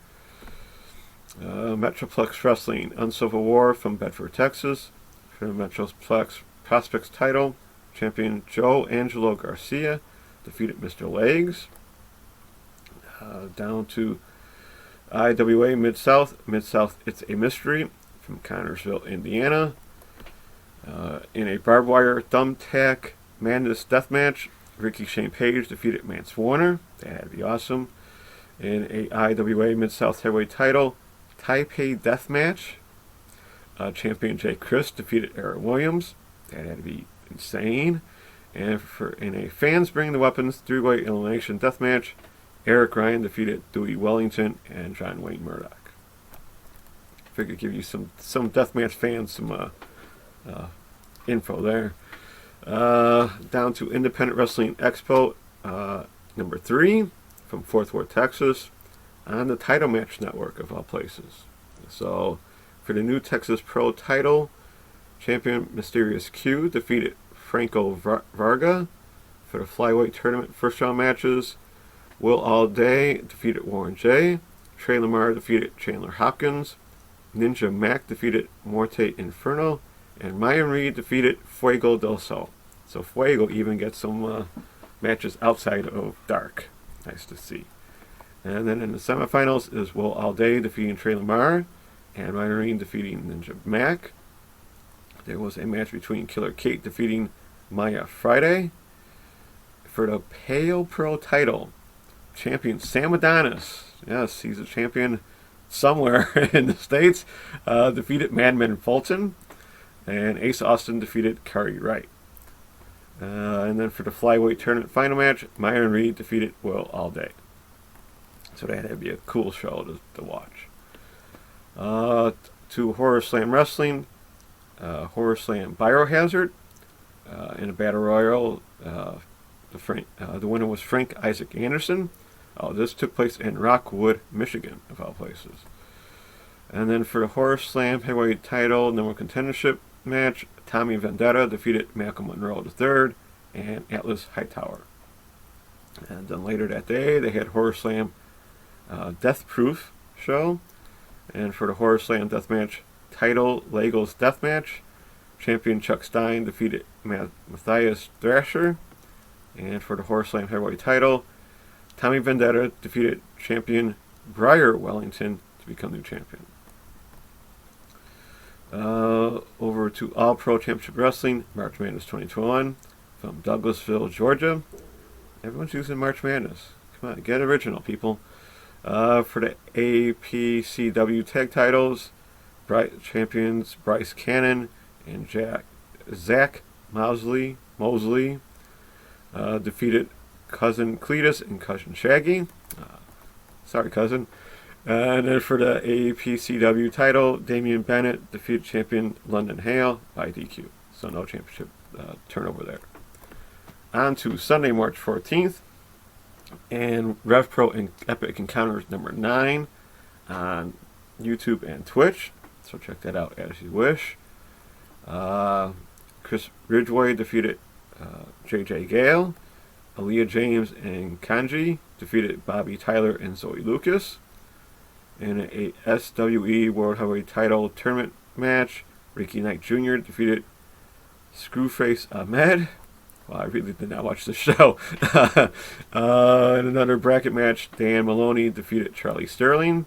Metroplex Wrestling Uncivil War from Bedford, Texas. For the Metroplex Prospects title, champion Joe Angelo Garcia defeated Mr. Legs. Down to IWA Mid-South. Mid-South It's a Mystery from Connorsville, Indiana. In a barbed wire thumbtack Madness death match, Ricky Shane Page defeated Mance Warner. That had to be awesome. In a IWA Mid-South Heavyweight title Taipei death match, champion Jay Chris defeated Aaron Williams. That had to be insane. And in a Fans Bring the Weapons 3-way elimination death match, Eric Ryan defeated Dewey Wellington and John Wayne Murdoch. Figured give you some deathmatch fans some info there. Down to Independent Wrestling Expo number 3 from Fort Worth, Texas, on the Title Match Network of all places. So for the new Texas Pro title, champion Mysterious Q defeated Franco Varga. For the flyweight tournament first round matches, Will All Day defeated Warren J. Trey Lamar defeated Chandler Hopkins. Ninja Mac defeated Morte Inferno. And Mayan Reed defeated Fuego del Sol. So Fuego even gets some matches outside of Dark. Nice to see. And then in the semifinals is Will All Day defeating Trey Lamar. And Mayan Reed defeating Ninja Mac. There was a match between Killer Kate defeating Maya Friday. For the Pale Pro title, champion Sam Adonis, yes, he's a champion somewhere in the States, defeated Madman Fulton, and Ace Austin defeated Kari Wright. And then for the flyweight tournament final match, Myron Reed defeated Will All Day. So that had to be a cool show to watch. To Horror Slam Wrestling, Horror Slam Biohazard, in a battle royal, the winner was Frank Isaac Anderson. This took place in Rockwood, Michigan, of all places. And then for the Horror Slam heavyweight title, number contendership match, Tommy Vendetta defeated Malcolm Monroe III and Atlas Hightower. And then later that day, they had Horror Slam Death Proof show. And for the Horror Slam Death Match title, Legos Death Match, champion Chuck Stein defeated Matthias Thrasher. And for the Horror Slam heavyweight title, Tommy Vendetta defeated champion Briar Wellington to become new champion. Over to All Pro Championship Wrestling, March Madness 2021 from Douglasville, Georgia. Everyone's using March Madness. Come on, get original, people. For the APCW tag titles, champions Bryce Cannon and Zach Mosley defeated Cousin Cletus and Cousin Shaggy. Sorry, Cousin. And then for the APCW title, Damian Bennett defeated champion London Hale by DQ. So no championship turnover there. On to Sunday, March 14th. And Rev Pro and Epic Encounters number 9 on YouTube and Twitch. So check that out as you wish. Chris Ridgway defeated JJ Gale. Aaliyah James and Kanji defeated Bobby Tyler and Zoe Lucas. In a SWE World Heavyweight Title Tournament match, Ricky Knight Jr. defeated Screwface Ahmed. Well, I really did not watch the show. In another bracket match, Dan Maloney defeated Charlie Sterling.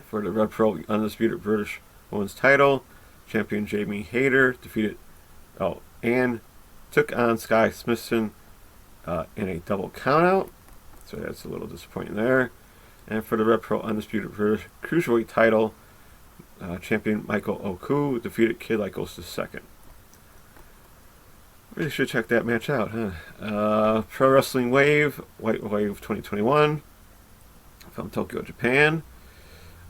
For the Red Pro Undisputed British Women's title, champion Jamie Hayter defeated and took on Sky Smithson in a double countout. So that's a little disappointing there. And for the Red Pro Undisputed British Cruiserweight title, champion Michael Oku defeated Kid Lycos II. Really should check that match out, huh? Pro Wrestling Wave, White Wave 2021 from Tokyo, Japan.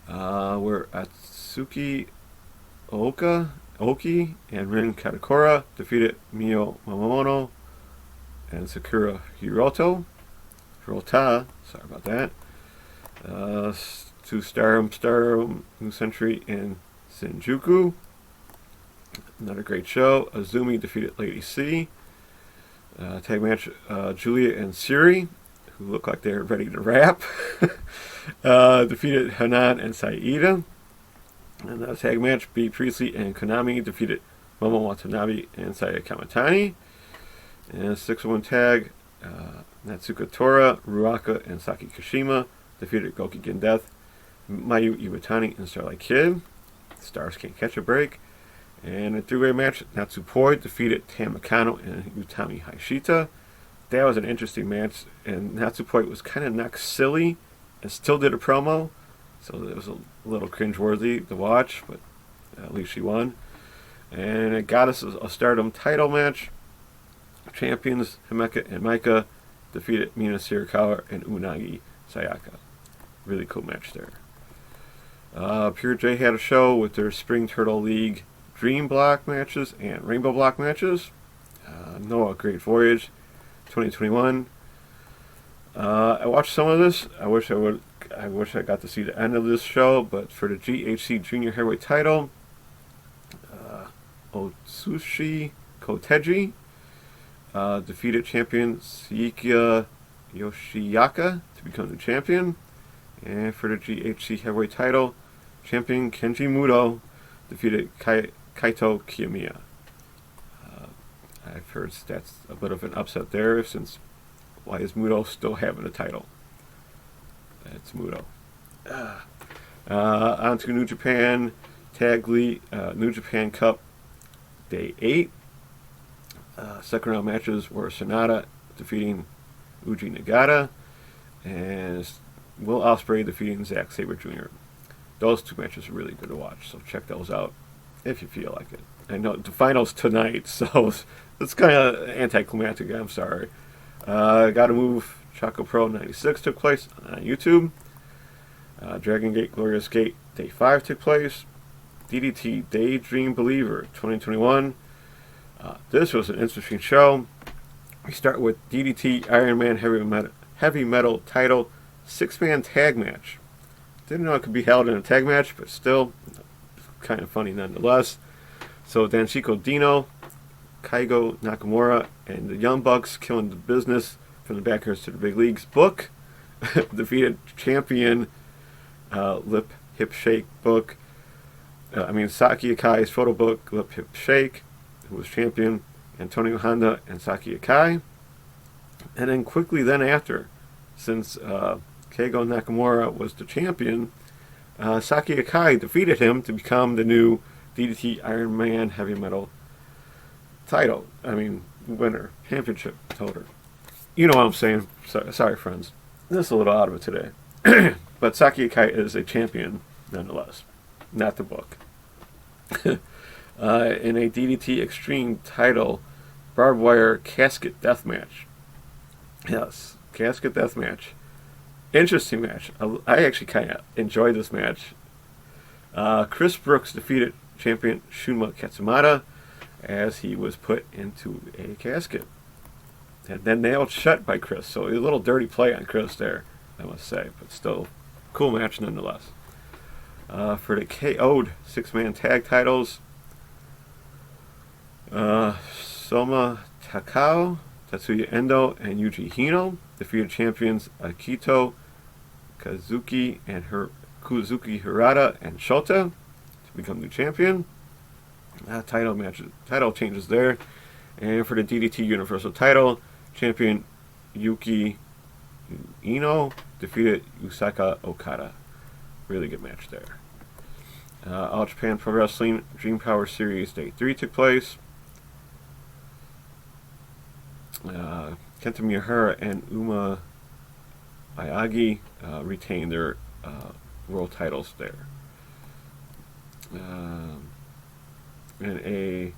Where Atsuki Oki and Rin Katakura defeated Mio Momono, and Sakura Hirota, sorry about that. To Stardom, New Century, and Shinjuku. Another great show. Azumi defeated Lady C. Tag match, Julia and Siri, who look like they're ready to rap, defeated Hanan and Saida. And that tag match, B. Priestley and Konami defeated Momo Watanabe and Saya Kamitani. And 6-1 tag, Natsuka Tora, Ruaka, and Saki Kashima defeated Gokigen Death, Mayu Iwatani, and Starlight Kid. Stars can't catch a break. And a three-way match, Natsupoi defeated Tamakano and Utami Hayashita. That was an interesting match, and Natsupoi was kind of knocked silly and still did a promo, so it was a little cringeworthy to watch, but at least she won. And it got us a Stardom title match. Champions Himeka and Maika defeated Mina Shirakawa and Unagi Sayaka. Really cool match there. Pure J had a show with their Spring Turtle League Dream Block matches and Rainbow Block matches. Noah Great Voyage 2021. I watched some of this. I wish I got to see the end of this show, but for the GHC Junior Heavyweight title, Otsushi Koteji defeated champion Seikia Yoshiyaka to become the champion. And for the GHC Heavyweight title, champion Kenji Muto defeated Kaito Kiyomiya. I've heard that's a bit of an upset there, since why is Muto still having a title? That's Muto. On to New Japan Tag League, New Japan Cup Day 8. Second round matches were Sonata defeating Uji Nagata and Will Ospreay defeating Zack Sabre Jr. Those two matches are really good to watch, so check those out if you feel like it. I know the finals tonight, so it's kind of anticlimactic. I'm sorry. Gotta Move Choco Pro 96 took place on YouTube. Dragon Gate Glorious Gate Day 5 took place. DDT Daydream Believer 2021. This was an interesting show. We start with DDT Iron Man Heavy Metal title 6-man tag match. Didn't know it could be held in a tag match, but still kind of funny nonetheless. So Danshiko Dino, Kaigo Nakamura, and the Young Bucks Killing the Business from the Backers to the Big Leagues book defeated champion Lip Hip Shake book. Saki Akai's photo book, Lip Hip Shake, who was champion, Antonio Honda and Saki Akai. And then quickly then after, since Keigo Nakamura was the champion, Saki Akai defeated him to become the new DDT Iron Man Heavy Metal winner, championship holder. You know what I'm saying. Sorry, friends. This is a little out of it today. But Saki Akai is a champion nonetheless, not the book. In a DDT Extreme title barbed wire casket death match. Yes, casket death match. Interesting match. I actually kind of enjoyed this match. Chris Brooks defeated champion Shunma Katsumata as he was put into a casket. And then nailed shut by Chris. So a little dirty play on Chris there, I must say. But still, cool match nonetheless. For the KO'd 6-man tag titles, Soma Takao, Tatsuya Endo, and Yuji Hino defeated champions Akito Kazuki and Kuzuki Hirata and Shota to become the champion. Title changes there. And for the DDT Universal title, champion Yuki Ino defeated Yusaka Okada. Really good match there. All Japan Pro Wrestling Dream Power Series Day 3 took place. Kenta Miyahara and Uma Ayagi retained their world titles there. And a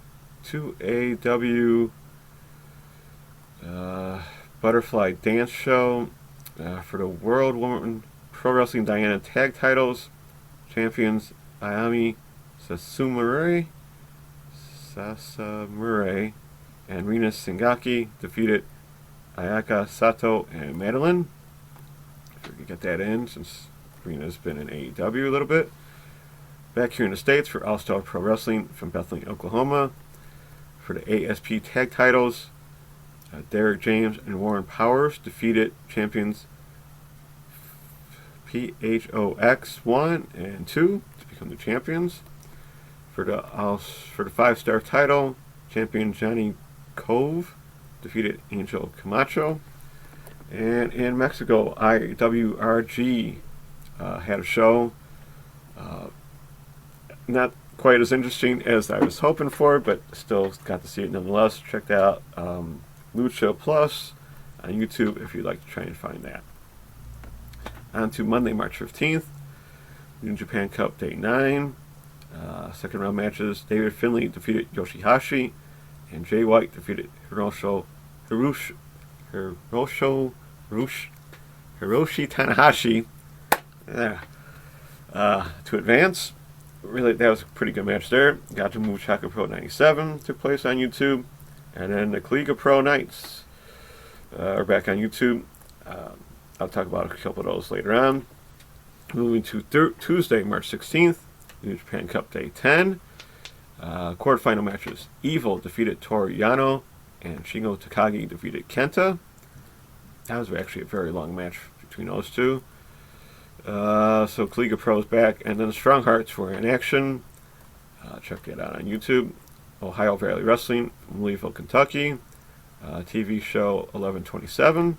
2AW Butterfly Dance Show for the World Woman Pro Wrestling Diana Tag Titles. Champions Ayami Sasamure and Rina Singaki defeated Ayaka, Sato, and Madeline. If we could get that in, since Rena's been in AEW a little bit. Back here in the States for All Star Pro Wrestling from Bethlehem, Oklahoma. For the ASP tag titles, Derek James and Warren Powers defeated champions PHOX 1 and 2 to become the champions. For the 5-star title, champion Johnny Cove defeated Angel Camacho. And in Mexico, IWRG had a show. Not quite as interesting as I was hoping for, but still got to see it nonetheless. Check out Lucha Plus on YouTube if you'd like to try and find that. On to Monday, March 15th, New Japan Cup Day 9. Second round matches, David Finlay defeated Yoshihashi, and Jay White defeated Hiroshi Tanahashi to advance. Really, that was a pretty good match there. Got to move Chaka Pro 97 took place on YouTube, and then the Kliga Pro Nights are back on YouTube. I'll talk about a couple of those later on. Moving to Tuesday, March 16th, New Japan Cup Day 10. Quarterfinal matches. Evil defeated Toru Yano, and Shingo Takagi defeated Kenta. That was actually a very long match between those two. So Kliga Pro's back, and then the Strong Hearts were in action. Check that out on YouTube. Ohio Valley Wrestling from Louisville, Kentucky. TV show 1127.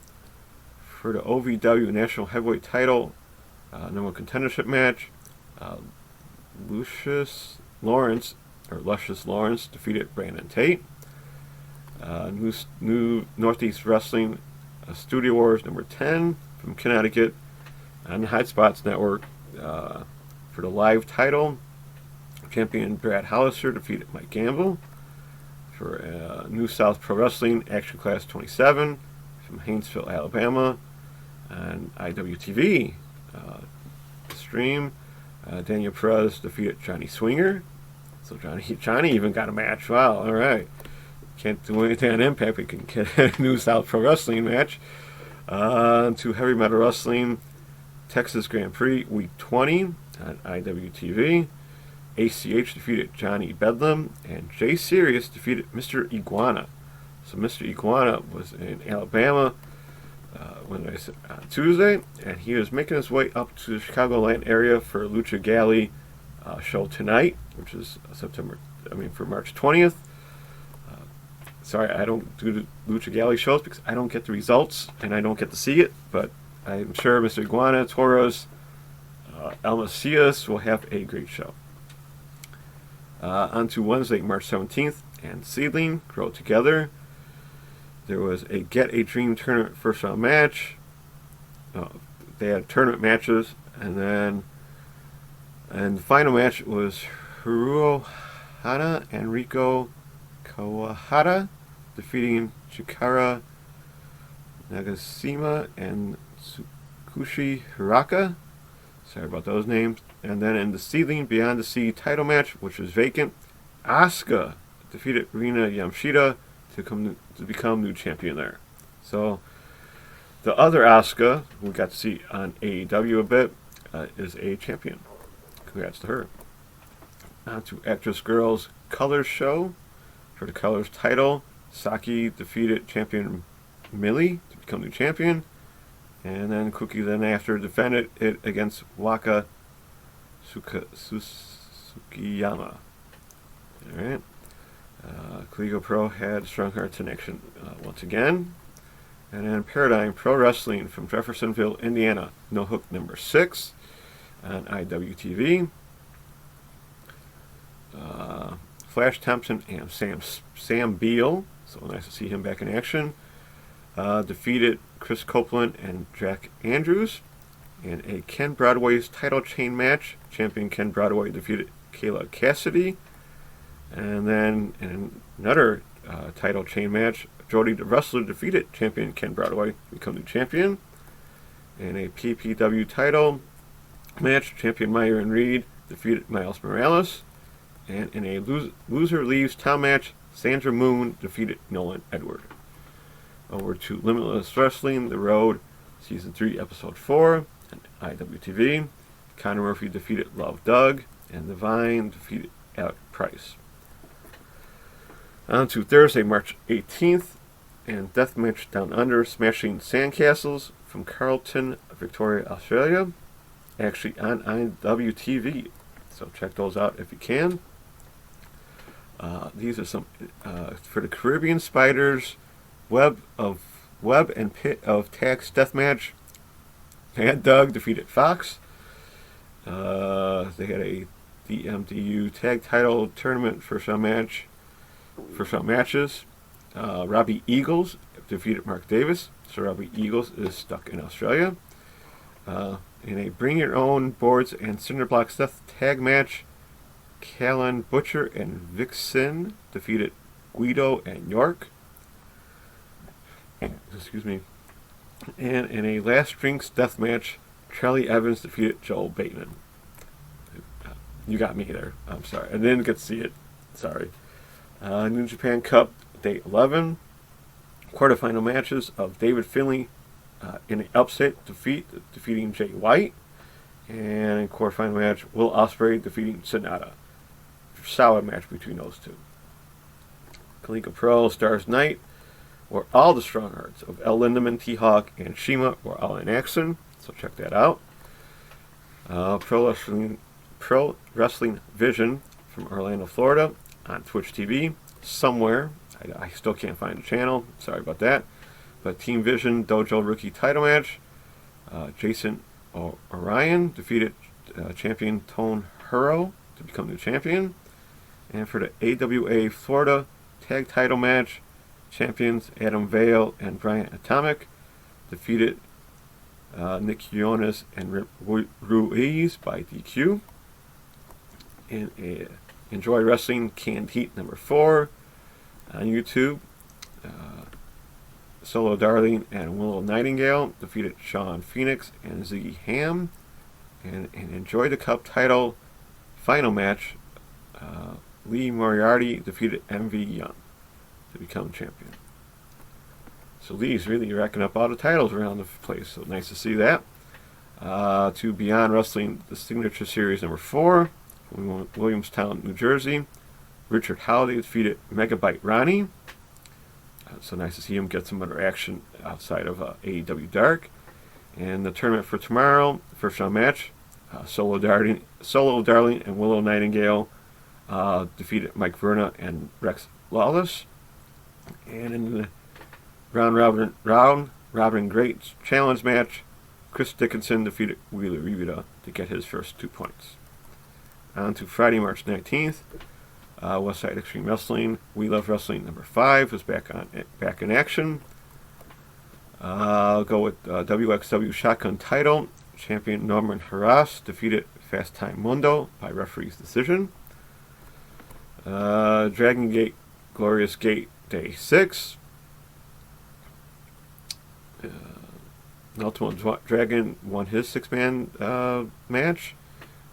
For the OVW National Heavyweight Title, number one contendership match, Lucius Lawrence defeated Brandon Tate. New Northeast Wrestling Studio Wars number 10 from Connecticut on the Hot Spots Network. For the live title, champion Brad Hollister defeated Mike Gamble. For New South Pro Wrestling Action Class 27 from Haynesville, Alabama, on IWTV stream, Daniel Perez defeated Johnny Swinger. So Johnny even got a match. Wow, all right. Can't do anything on Impact. We can get a New South Pro Wrestling match. To Heavy Metal Wrestling Texas Grand Prix Week 20 on IWTV. ACH defeated Johnny Bedlam, and Jay Sirius defeated Mr. Iguana. So Mr. Iguana was in Alabama on Tuesday, and he was making his way up to the Chicagoland area for a Lucha Galley show tonight, which is for March 20th. Sorry, I don't do the Lucha Galley shows because I don't get the results and I don't get to see it, but I'm sure Mr. Iguana, Torres, El Macias will have a great show. On to Wednesday, March 17th, and Seedling, Grow Together. There was a Get a Dream tournament first round match. They had tournament matches, and the final match was Haruo Hana and Riko Kawahara defeating Chikara Nagashima and Tsukushi Hiraka. Sorry about those names. And then in the Seedling Beyond the Sea title match, which was vacant, Asuka defeated Rina Yamashita to become new champion there. So the other Asuka, who we got to see on AEW a bit, is a champion. Congrats to her. On to Actress Girls Colors show. For the Colors title, Saki defeated champion Millie to become new champion. And then Cookie then after defended it against Waka Tsukiyama. Alright. Kligo Pro had Strong Hearts in action once again. And then Paradigm Pro Wrestling from Jeffersonville, Indiana. No Hook number 6 on IWTV. Flash Thompson and Sam Beal, so nice to see him back in action, defeated Chris Copeland and Jack Andrews in a Ken Broadway's title chain match. Champion Ken Broadway defeated Kayla Cassidy. And then in another title chain match, Jody the Wrestler defeated champion Ken Broadway to become the champion. In a PPW title match, champion Myron Reed defeated Miles Morales. And in a loser leaves town match, Sandra Moon defeated Nolan Edward. Over to Limitless Wrestling, The Road, Season 3, Episode 4, and IWTV. Conor Murphy defeated Love Doug, and Divine defeated Alec Price. On to Thursday, March 18th, and Deathmatch Down Under, Smashing Sandcastles from Carlton, Victoria, Australia. Actually on IWTV, so check those out if you can. These are some for the Caribbean Spiders Web and Pit of Tax Deathmatch. Mad Doug defeated Fox. They had a DMDU tag title tournament for some matches. Robbie Eagles defeated Mark Davis, so Robbie Eagles is stuck in Australia. In a Bring Your Own Boards and Cinderblocks Death tag match, Callan Butcher and Vixen defeated Guido and York. Excuse me. And in a Last Drinks Death match, Charlie Evans defeated Joel Bateman. You got me there. I'm sorry. I didn't get to see it. Sorry. New Japan Cup Day 11. Quarterfinal matches of David Finlay in an upset defeating Jay White. And in quarterfinal match, Will Ospreay defeating Sonata. Solid match between those two. Kalinka Pro Stars Night, where all the strong hearts of El Lindemann, T-Hawk, and Shima were all in action. So check that out. Pro Wrestling Vision from Orlando, Florida on Twitch TV. Somewhere. I still can't find the channel. Sorry about that. But Team Vision Dojo Rookie title match. Jason Orion defeated champion Tone Huro to become the champion. And for the AWA Florida tag title match, champions Adam Vale and Bryant Atomic defeated Nick Jonas and Ruiz by DQ. In Enjoy Wrestling Canned Heat number 4 on YouTube. Solo Darling and Willow Nightingale defeated Sean Phoenix and Ziggy Ham. And Enjoy the Cup title final match, Lee Moriarty defeated MV Young to become champion. So Lee's really racking up all the titles around the place, so nice to see that. To Beyond Wrestling, the Signature Series number 4, from Williamstown, New Jersey. Richard Holiday defeated Megabyte Ronnie. So nice to see him get some other action outside of AEW Dark. And the tournament for tomorrow, first round match, Solo Darling and Willow Nightingale defeated Mike Verna and Rex Lawless. And in the round robin great challenge match, Chris Dickinson defeated Wheeler Rivita to get his first 2 points. On to Friday, March 19th. Westside Extreme Wrestling, We Love Wrestling number 5 was back in action. I'll go with WXW Shotgun title. Champion Norman Harras defeated Fast Time Mundo by referee's decision. Dragon Gate Glorious Gate Day 6. Ultimate Dragon won his 6-man match.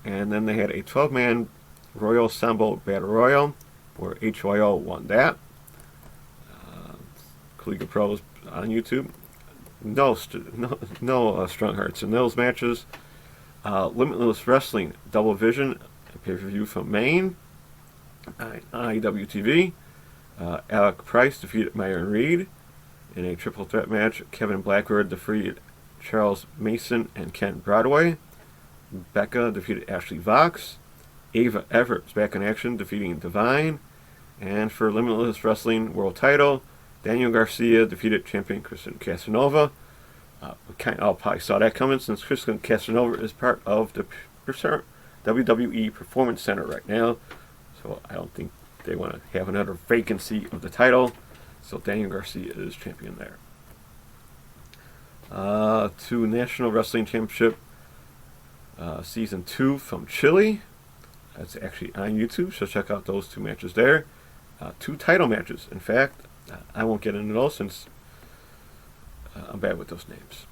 And then they had a 12-man Royal Sambo Battle Royal, where HYO won that. Kaliga Pros on YouTube. No strong hearts in those matches. Limitless Wrestling Double Vision, a pay-per-view from Maine on IWTV. Alec Price defeated Myron Reed in a triple threat match. Kevin Blackbird defeated Charles Mason and Ken Broadway. Becca defeated Ashley Vox. Ava Everett is back in action, defeating Divine. And for Limitless Wrestling World Title, Daniel Garcia defeated champion Kristen Casanova. We kind of all probably saw that coming, since Kristen Casanova is part of the WWE Performance Center right now. So I don't think they want to have another vacancy of the title. So Daniel Garcia is champion there. To National Wrestling Championship Season 2 from Chile. That's actually on YouTube, so check out those 2 matches there. 2 title matches, in fact. I won't get into those since I'm bad with those names.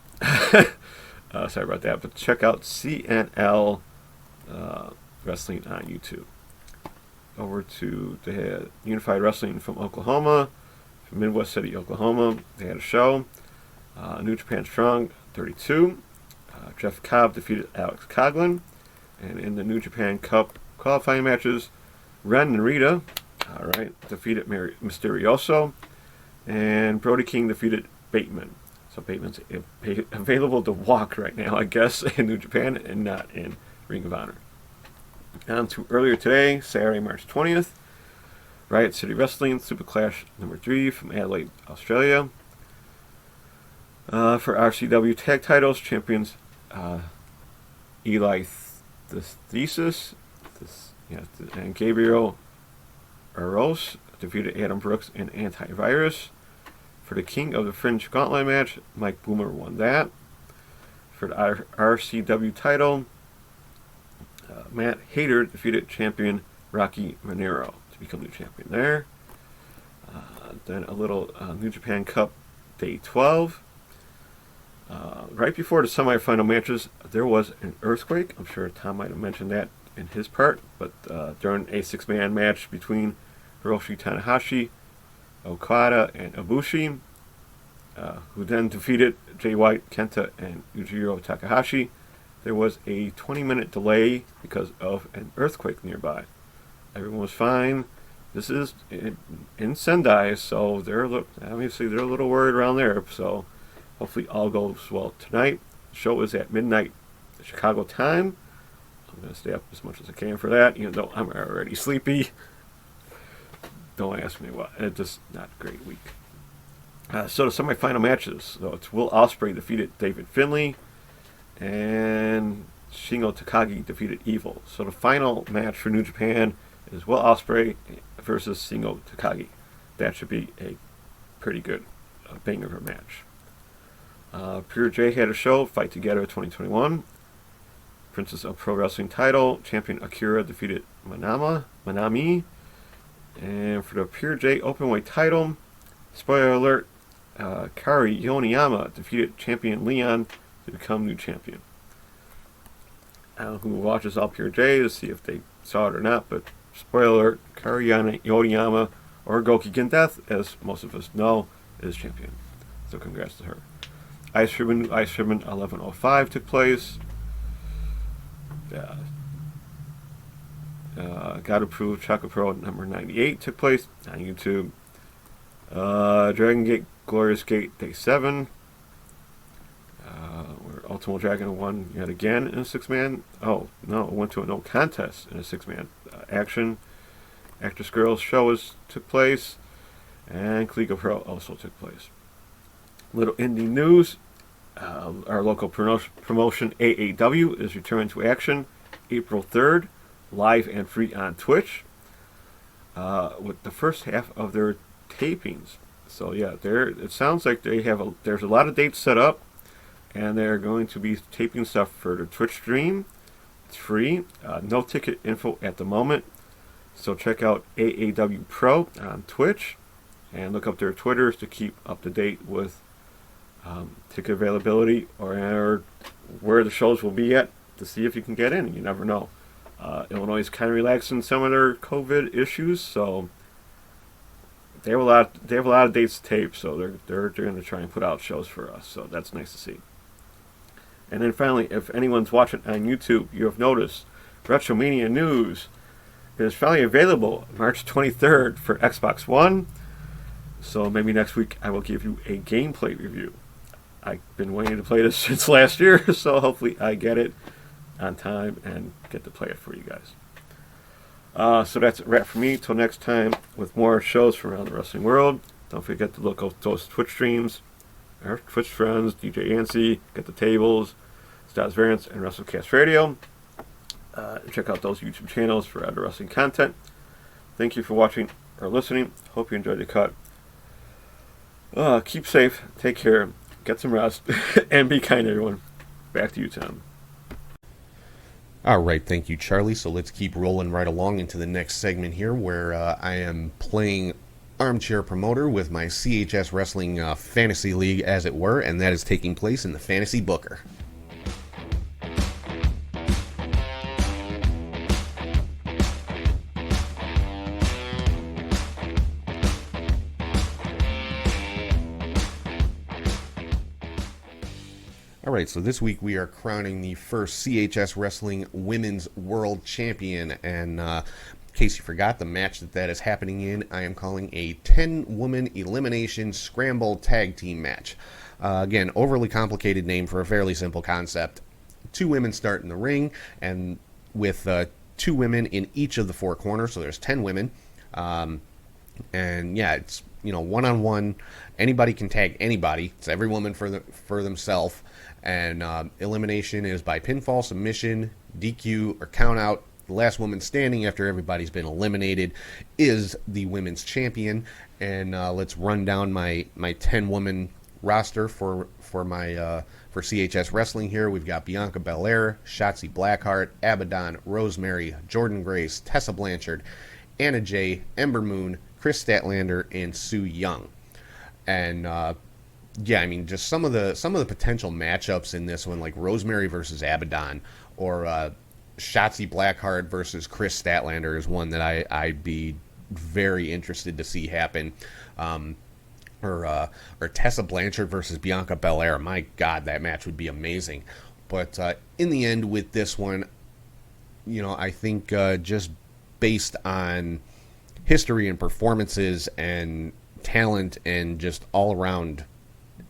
Sorry about that, but check out CNL Wrestling on YouTube. Over to the Unified Wrestling from Oklahoma. from Midwest City, Oklahoma. They had a show. New Japan Strong 32. Jeff Cobb defeated Alex Coughlin. And in the New Japan Cup qualifying matches, Ren Narita defeated Mysterioso. And Brody King defeated Bateman. So Bateman's available to walk right now, I guess, in New Japan and not in Ring of Honor. On to earlier today, Saturday, March 20th. Riot City Wrestling Super Clash number 3 from Adelaide, Australia. For RCW Tag Titles, champions Eli Thesis and Gabriel Aros defeated Adam Brooks and Antivirus. For the King of the Fringe Gauntlet match, Mike Boomer won that. For the RCW title, Matt Hayter defeated champion Rocky Monero to become new champion there. Then a little New Japan Cup Day 12. Right before the semifinal matches, there was an earthquake. I'm sure Tom might have mentioned that in his part, but during a six-man match between Hiroshi Tanahashi, Okada, and Ibushi, who then defeated Jay White, Kenta, and Yujiro Takahashi, there was a 20-minute delay because of an earthquake nearby. Everyone was fine. This is in Sendai, so they're a little worried around there. So hopefully all goes well tonight. The show is at midnight Chicago time. I'm going to stay up as much as I can for that, even though I'm already sleepy. Don't ask me why. It's just not a great week. So the semifinal matches. So it's Will Ospreay defeated David Finlay, and Shingo Takagi defeated Evil. So the final match for New Japan is Will Ospreay versus Shingo Takagi. That should be a pretty good banger of a match. Pure J had a show, Fight Together 2021. Princess of Pro Wrestling title, champion Akira defeated Manami. And for the Pure J Openweight title, spoiler alert, Kari Yoneyama defeated champion Leon to become new champion. I don't know who watches all Pure J to see if they saw it or not, but spoiler alert, Kari Yoneyama, or Gokigen Death, as most of us know, is champion. So congrats to her. Ice Ribbon 1105 took place. God Approved Chaka Pro number 98 took place on YouTube. Dragon Gate Glorious Gate Day 7. Where Ultimo Dragon won yet again in a six-man. Oh, no, it went to a no contest in a six-man action. Actress Girls Show took place. And Kliga Pro also took place. Little indie news. Our local promotion AAW is returning to action April 3rd, live and free on Twitch, with the first half of their tapings. So yeah, it sounds like there's a lot of dates set up, and they're going to be taping stuff for the Twitch stream. It's free, no ticket info at the moment. So check out AAW Pro on Twitch and look up their Twitters to keep up to date with ticket availability or where the shows will be at to see if you can get in. You never know. Illinois is kind of relaxing some of their COVID issues, so they have a lot of dates to tape. So they're going to try and put out shows for us. So that's nice to see. And then finally, if anyone's watching on YouTube, you have noticed Retromania News is finally available March 23rd for Xbox One. So maybe next week I will give you a gameplay review. I've been waiting to play this since last year, so hopefully I get it on time and get to play it for you guys. So that's a wrap for me. Till next time with more shows from around the wrestling world. Don't forget to look up those Twitch streams, our Twitch friends, DJ Ansi, Get the Tables, Stats Variants, and WrestleCast Radio. Check out those YouTube channels for other wrestling content. Thank you for watching or listening. Hope you enjoyed the cut. Keep safe, take care, get some rest, and be kind, everyone. Back to you, Tom. All right, thank you, Charlie. So let's keep rolling right along into the next segment here, where I am playing Armchair Promoter with my CHS Wrestling Fantasy League, as it were, and that is taking place in the Fantasy Booker. All right, so this week we are crowning the first CHS Wrestling Women's World Champion. And in case you forgot, the match that is happening in, I am calling a 10-woman elimination scramble tag team match. Again, overly complicated name for a fairly simple concept. 2 women start in the ring, and with 2 women in each of the 4 corners, so there's 10 women. And yeah, it's, one-on-one. Anybody can tag anybody. It's every woman for themselves. And elimination is by pinfall, submission, DQ, or count out. The last woman standing after everybody's been eliminated is the women's champion. And let's run down my 10-woman roster for CHS Wrestling here. We've got Bianca Belair, Shotzi Blackheart, Abaddon, Rosemary, Jordan Grace, Tessa Blanchard, Anna Jay, Ember Moon, Chris Statlander, and Sue Young. And yeah, I mean, just some of the potential matchups in this one, like Rosemary versus Abaddon, or Shotzi Blackheart versus Chris Statlander, is one that I'd be very interested to see happen. Or Tessa Blanchard versus Bianca Belair. My God, that match would be amazing. But in the end, with this one, I think just based on history and performances and talent and just all around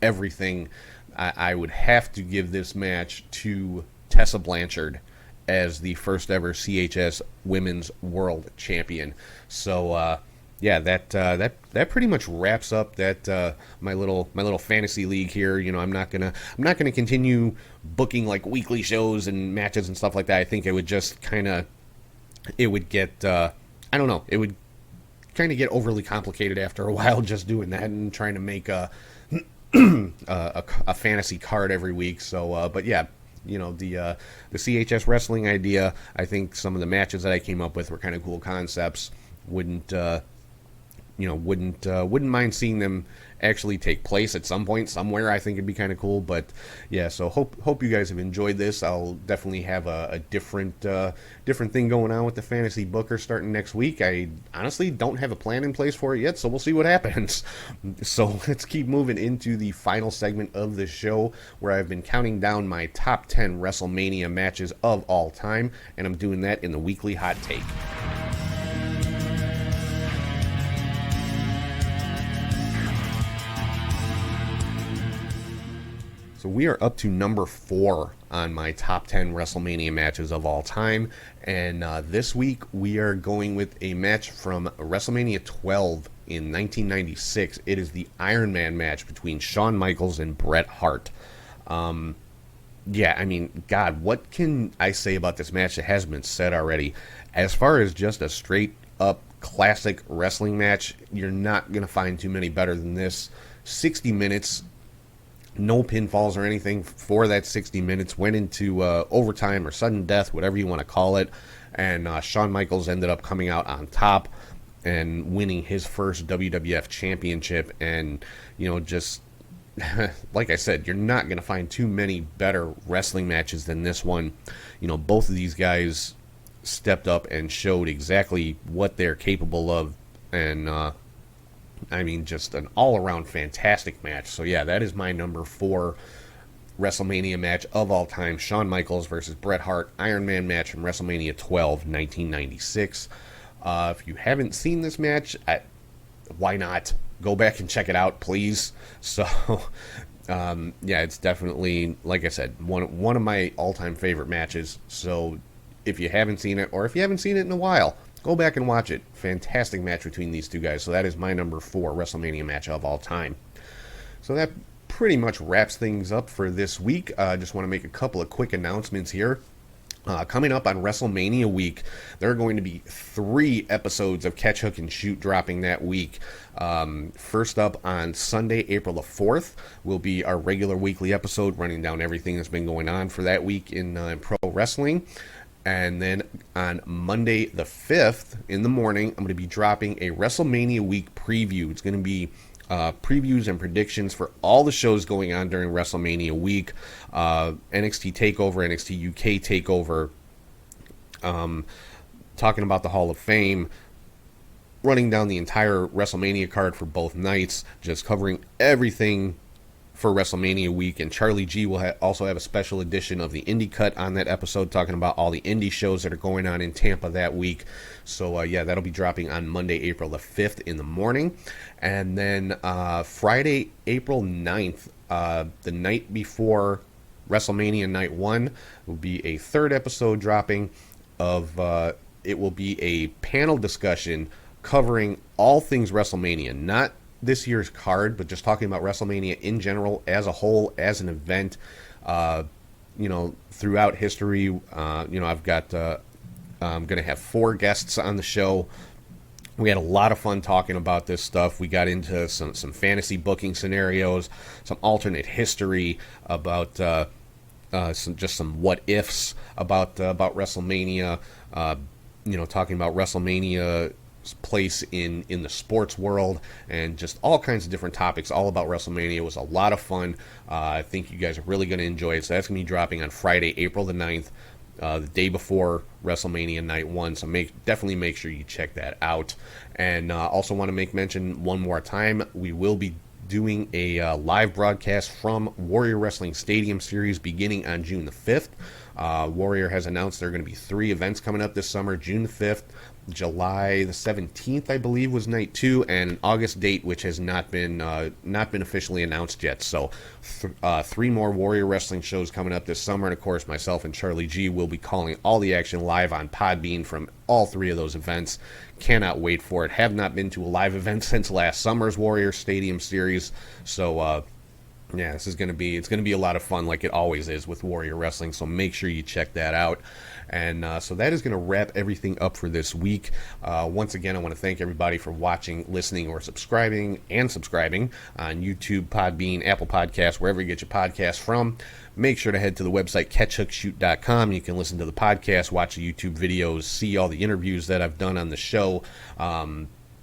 everything, I would have to give this match to Tessa Blanchard as the first ever CHS Women's World Champion. So yeah, that pretty much wraps up that my little fantasy league here. I'm not gonna continue booking like weekly shows and matches and stuff like that. I think it would just it would get I don't know, it would kind of get overly complicated after a while just doing that and trying to make a fantasy card every week. So but yeah, the CHS Wrestling idea, I think some of the matches that I came up with were kind of cool concepts. Wouldn't mind seeing them actually take place at some point somewhere. I think it'd be kind of cool. But yeah, so hope you guys have enjoyed this. I'll definitely have a different thing going on with the fantasy booker starting next week. I honestly don't have a plan in place for it yet, so we'll see what happens. So let's keep moving into the final segment of the show, where I've been counting down my top 10 WrestleMania matches of all time, and I'm doing that in the weekly hot take. So we are up to number 4 on my top 10 WrestleMania matches of all time. And this week we are going with a match from WrestleMania 12 in 1996. It is the Iron Man match between Shawn Michaels and Bret Hart. Yeah, I mean, God, what can I say about this match that hasn't been said already? As far as just a straight up classic wrestling match, you're not going to find too many better than this. 60 minutes. No pinfalls or anything for that 60 minutes. Went into overtime or sudden death, whatever you want to call it. And Shawn Michaels ended up coming out on top and winning his first WWF championship. And, just like I said, you're not going to find too many better wrestling matches than this one. Both of these guys stepped up and showed exactly what they're capable of. And, I mean, just an all-around fantastic match. So yeah, that is my number 4 WrestleMania match of all time. Shawn Michaels versus Bret Hart, Iron Man match from WrestleMania 12, 1996. If you haven't seen this match, why not? Go back and check it out, please. So, yeah, it's definitely, like I said, one of my all-time favorite matches. So if you haven't seen it, or if you haven't seen it in a while, go back and watch it. Fantastic match between these two guys. So that is my number 4 WrestleMania match of all time. So that pretty much wraps things up for this week. I just want to make a couple of quick announcements here. Coming up on WrestleMania week, there are going to be 3 episodes of Catch, Hook, and Shoot dropping that week. First up on Sunday, April the 4th, will be our regular weekly episode running down everything that's been going on for that week in pro wrestling. And then on Monday the 5th in the morning, I'm going to be dropping a WrestleMania week preview. It's going to be previews and predictions for all the shows going on during WrestleMania week. NXT TakeOver, NXT UK TakeOver, talking about the Hall of Fame, running down the entire WrestleMania card for both nights, just covering everything for WrestleMania week, and Charlie G will also have a special edition of the Indie Cut on that episode, talking about all the indie shows that are going on in Tampa that week. So yeah, that'll be dropping on Monday, April the 5th in the morning. And then Friday, April 9th, the night before WrestleMania Night 1, will be a third episode dropping of, it will be a panel discussion covering all things WrestleMania, not this year's card, but just talking about WrestleMania in general, as a whole, as an event, throughout history. I've got, I'm going to have 4 guests on the show. We had a lot of fun talking about this stuff. We got into some fantasy booking scenarios, some alternate history about some what ifs about WrestleMania. Talking about WrestleMania's place in the sports world, and just all kinds of different topics all about WrestleMania. It was a lot of fun. I think you guys are really going to enjoy it. So that's going to be dropping on Friday, April the 9th. The day before WrestleMania Night 1, so definitely make sure you check that out. And also want to make mention one more time, we will be doing a live broadcast from Warrior Wrestling Stadium Series beginning on June the 5th. Warrior has announced there are going to be 3 events coming up this summer. June the 5th, July the 17th, I believe, was night 2, and an August date, which has not been officially announced yet. So 3 more Warrior Wrestling shows coming up this summer, and of course myself and Charlie G will be calling all the action live on Podbean from all 3 of those events. Cannot wait for it. Have not been to a live event since last summer's Warrior Stadium Series, so yeah, it's going to be a lot of fun, like it always is with Warrior Wrestling, so make sure you check that out. And so that is going to wrap everything up for this week. Once again, I want to thank everybody for watching, listening, or subscribing on YouTube, Podbean, Apple Podcasts, wherever you get your podcasts from. Make sure to head to the website, catchhookshoot.com. You can listen to the podcast, watch the YouTube videos, see all the interviews that I've done on the show.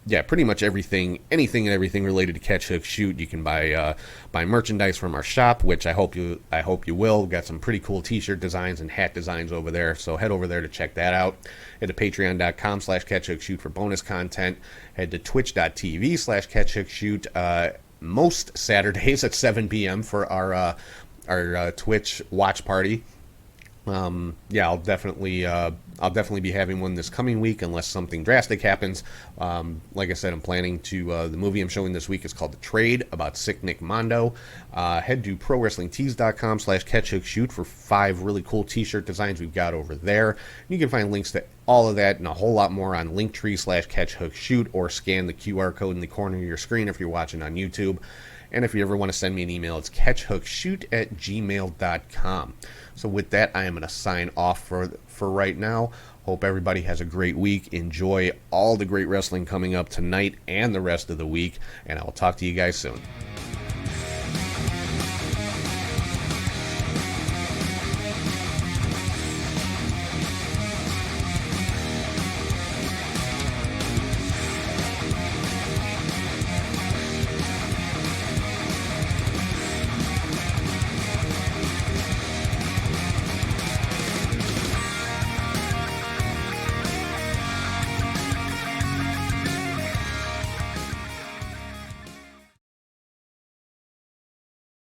Yeah, pretty much anything and everything related to Catch Hook Shoot. You can buy merchandise from our shop, which I hope you will. We've got some pretty cool t-shirt designs and hat designs over there, so head over there to check that out. Head to patreon.com/catchhookshoot for bonus content. Head to twitch.tv/catchhookshoot most Saturdays at 7 p.m. for our Twitch watch party. Yeah, I'll definitely be having one this coming week unless something drastic happens. Like I said, I'm planning to, the movie I'm showing this week is called The Trade, about Sick Nick Mondo. Head to ProWrestlingTees.com/catchhookshoot for 5 really cool t-shirt designs we've got over there. You can find links to all of that and a whole lot more on Linktree/catchhookshoot, or scan the QR code in the corner of your screen if you're watching on YouTube. And if you ever want to send me an email, it's catchhookshoot@gmail.com. So with that, I am going to sign off for right now. Hope everybody has a great week. Enjoy all the great wrestling coming up tonight and the rest of the week. And I will talk to you guys soon.